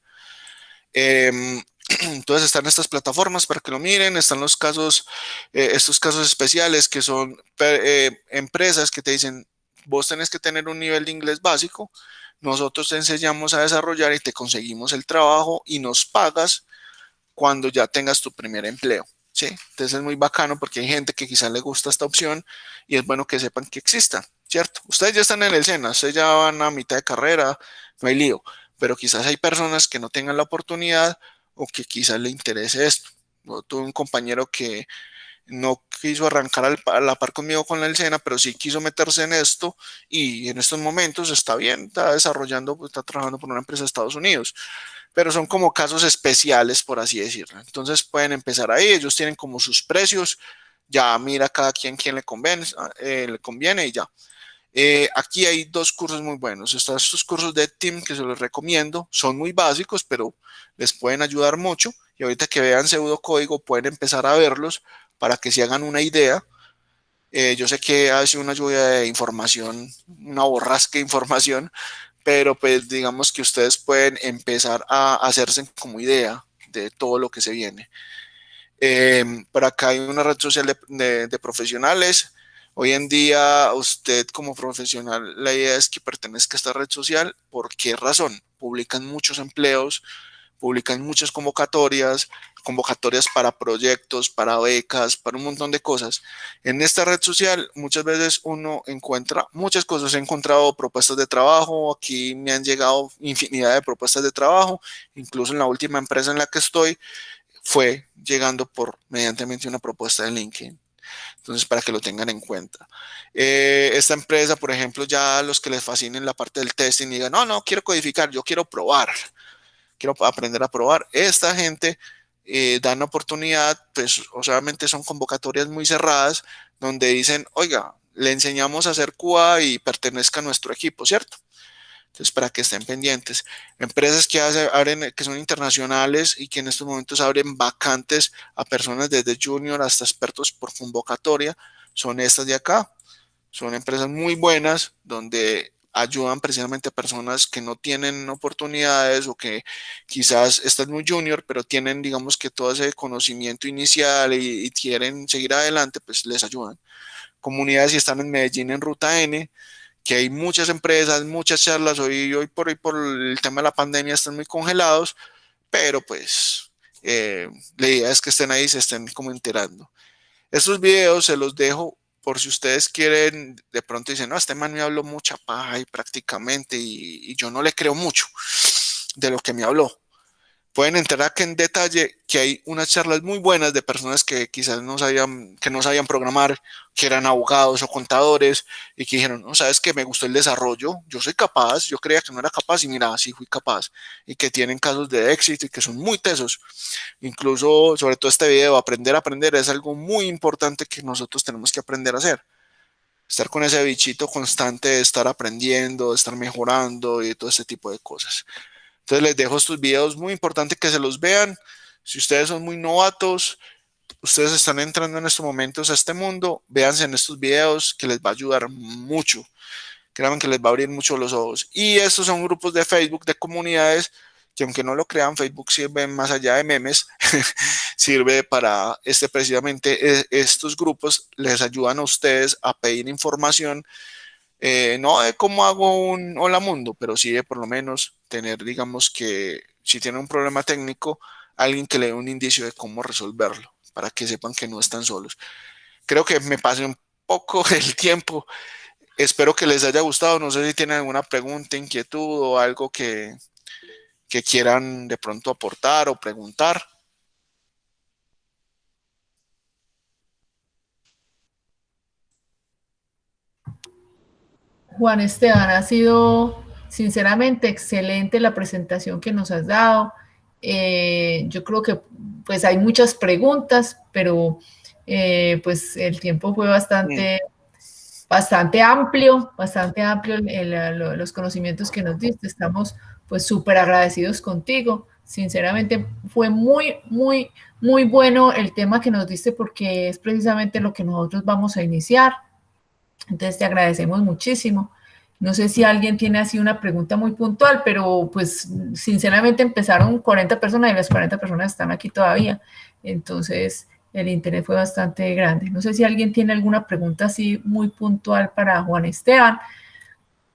Entonces están estas plataformas para que lo miren, están los casos, estos casos especiales que son empresas que te dicen, vos tenés que tener un nivel de inglés básico, nosotros te enseñamos a desarrollar y te conseguimos el trabajo y nos pagas cuando ya tengas tu primer empleo. ¿Sí? Entonces es muy bacano porque hay gente que quizás le gusta esta opción y es bueno que sepan que exista, ¿cierto? Ustedes ya están en el SENA, ustedes ya van a mitad de carrera, no hay lío, pero quizás hay personas que no tengan la oportunidad o que quizás le interese esto. Yo tuve un compañero que no quiso arrancar a la par conmigo con el SENA, pero sí quiso meterse en esto y en estos momentos está bien, está desarrollando, pues, está trabajando por una empresa de Estados Unidos, pero son como casos especiales, por así decirlo. Entonces pueden empezar ahí, ellos tienen como sus precios, ya mira cada quien le conviene y ya. Aquí hay dos cursos muy buenos. Están estos cursos de Team que se los recomiendo. Son muy básicos, pero les pueden ayudar mucho. Y ahorita que vean pseudocódigo, pueden empezar a verlos para que se hagan una idea. Yo sé que hace una lluvia de información, una borrasca de información, pero pues digamos que ustedes pueden empezar a hacerse como idea de todo lo que se viene. Por acá hay una red social de profesionales. Hoy en día, usted como profesional, la idea es que pertenezca a esta red social. ¿Por qué razón? Publican muchos empleos, publican muchas convocatorias, convocatorias para proyectos, para becas, para un montón de cosas. En esta red social muchas veces uno encuentra muchas cosas. He encontrado propuestas de trabajo, aquí me han llegado infinidad de propuestas de trabajo, incluso en la última empresa en la que estoy fue llegando por mediantemente una propuesta de LinkedIn. Entonces, para que lo tengan en cuenta. Esta empresa, por ejemplo, ya los que les fascinen la parte del testing y digan, no, no quiero codificar, yo quiero probar, quiero aprender a probar. Esta gente dan oportunidad, pues, obviamente son convocatorias muy cerradas, donde dicen, oiga, le enseñamos a hacer QA y pertenezca a nuestro equipo, ¿cierto? Entonces, para que estén pendientes. Empresas que abren, que son internacionales y que en estos momentos abren vacantes a personas desde junior hasta expertos por convocatoria, son estas de acá. Son empresas muy buenas donde ayudan precisamente a personas que no tienen oportunidades o que quizás están muy junior, pero tienen, digamos, que todo ese conocimiento inicial y quieren seguir adelante, pues les ayudan. Comunidades, si están en Medellín en Ruta N, que hay muchas empresas, muchas charlas, hoy por el tema de la pandemia están muy congelados, pero pues la idea es que estén ahí y se estén como enterando. Estos videos se los dejo por si ustedes quieren, de pronto dicen, no, este man me habló mucha paja y prácticamente, y yo no le creo mucho de lo que me habló. Pueden enterar que en detalle que hay unas charlas muy buenas de personas que quizás no sabían programar, que eran abogados o contadores y que dijeron, no, sabes que me gustó el desarrollo, yo soy capaz, yo creía que no era capaz y mira, sí fui capaz, y que tienen casos de éxito y que son muy tesos. Incluso, sobre todo este video, aprender a aprender es algo muy importante que nosotros tenemos que aprender a hacer. Estar con ese bichito constante de estar aprendiendo, de estar mejorando y todo este tipo de cosas. Entonces les dejo estos videos, muy importante que se los vean. Si ustedes son muy novatos, ustedes están entrando en estos momentos a este mundo, véanse en estos videos que les va a ayudar mucho. Créanme que les va a abrir mucho los ojos. Y estos son grupos de Facebook, de comunidades, que aunque no lo crean, Facebook sirve más allá de memes, sirve para precisamente estos grupos, les ayudan a ustedes a pedir información, no de cómo hago un hola mundo, pero sí de por lo menos tener, digamos que si tienen un problema técnico, alguien que le dé un indicio de cómo resolverlo, para que sepan que no están solos. Creo que me pasé un poco el tiempo. Espero que les haya gustado. No sé si tienen alguna pregunta, inquietud o algo que quieran de pronto aportar o preguntar. Juan Esteban, ha sido sinceramente excelente la presentación que nos has dado. Yo creo que pues hay muchas preguntas, pero pues el tiempo fue bastante amplio los conocimientos que nos diste. Estamos pues súper agradecidos contigo. Sinceramente fue muy bueno el tema que nos diste porque es precisamente lo que nosotros vamos a iniciar. Entonces te agradecemos muchísimo. No sé si alguien tiene así una pregunta muy puntual, pero pues sinceramente empezaron 40 personas y las 40 personas están aquí todavía. Entonces el interés fue bastante grande. No sé si alguien tiene alguna pregunta así muy puntual para Juan Esteban,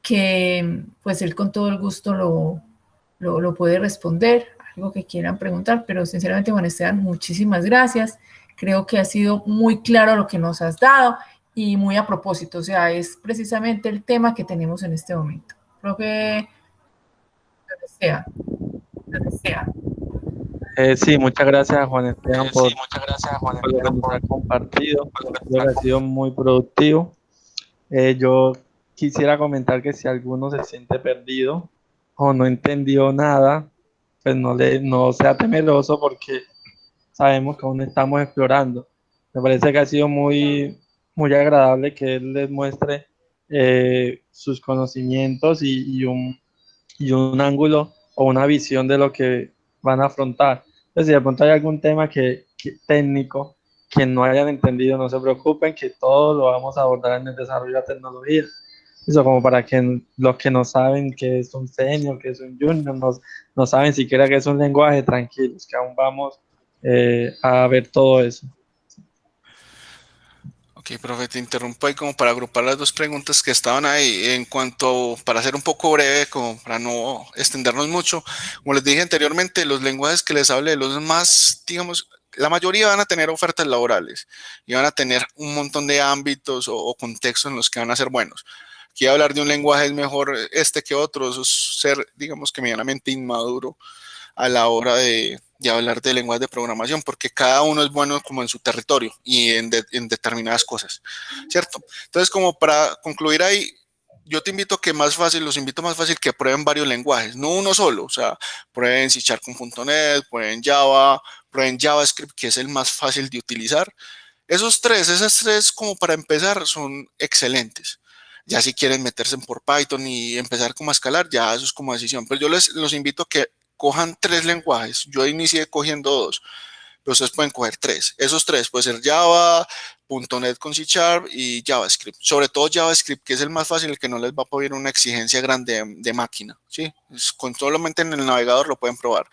que pues él con todo el gusto lo puede responder, algo que quieran preguntar, pero sinceramente Juan Esteban, muchísimas gracias. Creo que ha sido muy claro lo que nos has dado y muy a propósito, o sea, es precisamente el tema que tenemos en este momento. Profe, donde sea, donde sea. Sí, muchas gracias Juan Esteban Sí, muchas gracias, Juan por lo que Esteban, nos ha compartido. por lo que Creo que ha sido muy productivo. Yo quisiera comentar que si alguno se siente perdido o no entendió nada, pues no sea temeroso porque sabemos que aún estamos explorando. Me parece que ha sido muy agradable que él les muestre sus conocimientos y un ángulo o una visión de lo que van a afrontar. Entonces, si de pronto hay algún tema técnico que no hayan entendido, no se preocupen, que todo lo vamos a abordar en el desarrollo de la tecnología. Eso como para que los que no saben que es un senior, que es un junior, no saben siquiera que es un lenguaje, tranquilos, que aún vamos a ver todo eso. Ok, profe, te interrumpo ahí como para agrupar las dos preguntas que estaban ahí. En cuanto, para ser un poco breve, como para no extendernos mucho, como les dije anteriormente, los lenguajes que les hablé, los más, digamos, la mayoría van a tener ofertas laborales y van a tener un montón de ámbitos o contextos en los que van a ser buenos. Aquí hablar de un lenguaje es mejor este que otro, eso es ser, digamos que medianamente inmaduro a la hora de hablar de lenguaje de programación, porque cada uno es bueno como en su territorio y en determinadas cosas, ¿cierto? Entonces, como para concluir ahí, yo te invito a que más fácil, los invito más fácil que prueben varios lenguajes, no uno solo, o sea, prueben C# con .NET, prueben Java, prueben JavaScript, que es el más fácil de utilizar. Esas tres como para empezar son excelentes. Ya si quieren meterse por Python y empezar como a escalar, ya eso es como decisión. Pero yo los invito a que cojan tres lenguajes. Yo inicié cogiendo dos, pero ustedes pueden coger tres. Esos tres puede ser Java, .NET con C# y JavaScript. Sobre todo JavaScript, que es el más fácil, el que no les va a poner una exigencia grande de máquina. ¿Sí? Con solamente en el navegador lo pueden probar.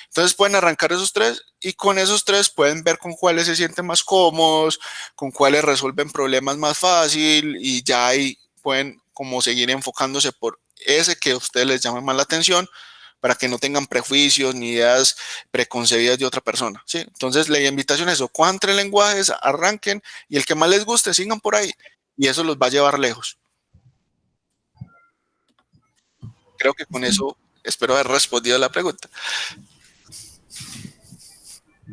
Entonces pueden arrancar esos tres y con esos tres pueden ver con cuáles se sienten más cómodos, con cuáles resuelven problemas más fácil y ya ahí pueden como seguir enfocándose por ese que a ustedes les llame más la atención para que no tengan prejuicios ni ideas preconcebidas de otra persona, ¿sí? Entonces la invitación es eso, cojan tres lenguajes, arranquen y el que más les guste, sigan por ahí y eso los va a llevar lejos. Creo que con eso espero haber respondido a la pregunta.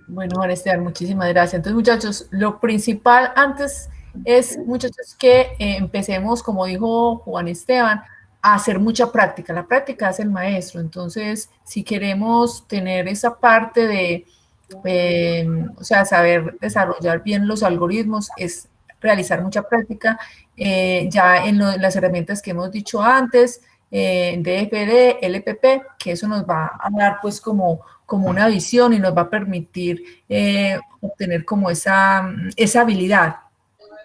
Bueno, Juan Esteban, muchísimas gracias. Entonces, muchachos, lo principal antes es, muchachos, que empecemos, como dijo Juan Esteban, a hacer mucha práctica. La práctica es el maestro. Entonces, si queremos tener esa parte de, o sea, saber desarrollar bien los algoritmos, es realizar mucha práctica. Ya en las herramientas que hemos dicho antes, DFD, LPP, que eso nos va a dar pues como una visión y nos va a permitir obtener como esa habilidad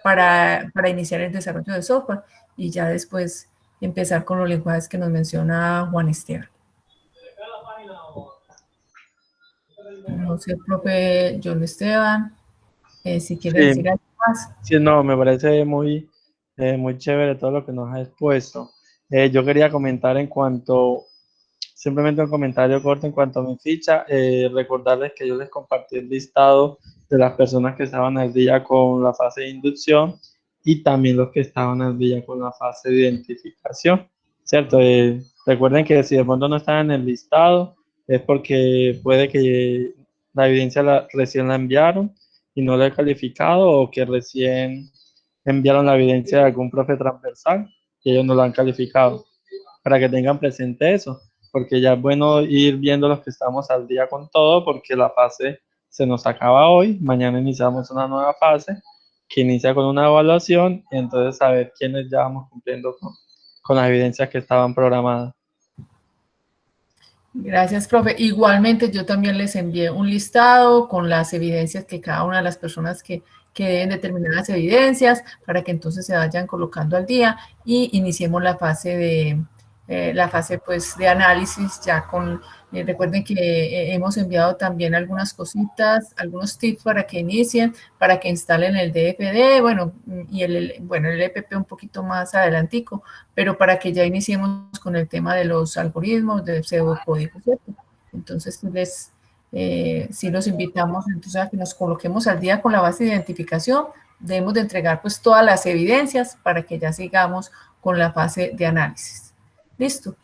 para iniciar el desarrollo de software y ya después empezar con los lenguajes que nos menciona Juan Esteban. No sé, profe John Esteban, si quiere decir algo más. Sí, no, me parece muy chévere todo lo que nos ha expuesto. Yo quería comentar simplemente un comentario corto en cuanto a mi ficha, recordarles que yo les compartí el listado de las personas que estaban al día con la fase de inducción y también los que estaban al día con la fase de identificación, ¿cierto? Recuerden que si de pronto no están en el listado es porque puede que la evidencia recién la enviaron y no la he calificado o que recién enviaron la evidencia de algún profe transversal y ellos no lo han calificado, para que tengan presente eso, porque ya es bueno ir viendo los que estamos al día con todo, porque la fase se nos acaba hoy, mañana iniciamos una nueva fase que inicia con una evaluación y entonces saber quiénes ya vamos cumpliendo con las evidencias que estaban programadas. Gracias, profe. Igualmente, yo también les envié un listado con las evidencias que cada una de las personas que deben determinadas evidencias para que entonces se vayan colocando al día y iniciemos la fase pues, de análisis ya con, recuerden que hemos enviado también algunas cositas, algunos tips para que inicien, para que instalen el DFD, bueno, y el EPP un poquito más adelantico, pero para que ya iniciemos con el tema de los algoritmos, de pseudocódigo, ¿cierto? Entonces, sí los invitamos entonces a que nos coloquemos al día con la base de identificación, debemos de entregar pues todas las evidencias para que ya sigamos con la fase de análisis. ¿Listo?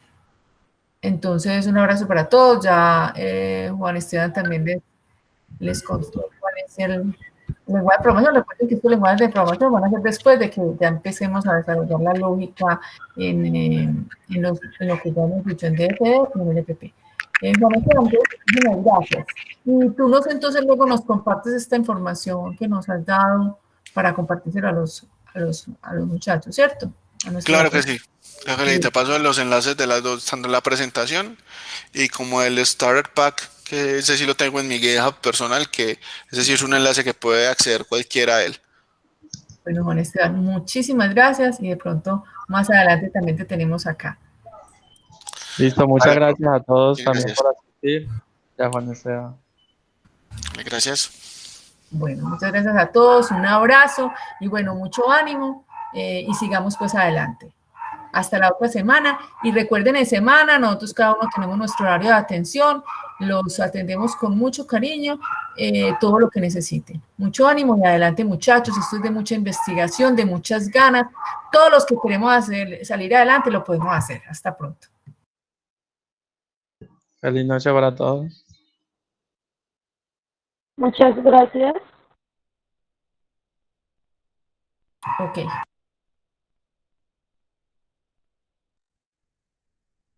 Entonces, un abrazo para todos. Ya Juan Esteban también les contó cuál es el lenguaje de programación. Recuerden que estos lenguajes de programación van a ser después de que ya empecemos a desarrollar la lógica en lo que ya hemos dicho en DFD y en el EPP. Juan Esteban, muchísimas gracias. Y tú entonces luego nos compartes esta información que nos has dado para compartírselo a los muchachos, ¿cierto? Claro que sí. Claro que sí. Te paso los enlaces de las dos, tanto la presentación y como el Starter Pack, que ese sí lo tengo en mi GitHub personal, que ese sí es un enlace que puede acceder cualquiera a él. Bueno, Juan Esteban, muchísimas gracias y de pronto más adelante también te tenemos acá. Listo, muchas gracias a todos también por asistir. Ya, Juan Esteban. Gracias. Bueno, muchas gracias a todos, un abrazo y bueno, mucho ánimo y sigamos pues adelante. Hasta la otra semana y recuerden en semana, nosotros cada uno tenemos nuestro horario de atención, los atendemos con mucho cariño, todo lo que necesiten. Mucho ánimo y adelante muchachos, esto es de mucha investigación, de muchas ganas, todos los que queremos salir adelante lo podemos hacer. Hasta pronto. Feliz noche para todos. Muchas gracias. Ok.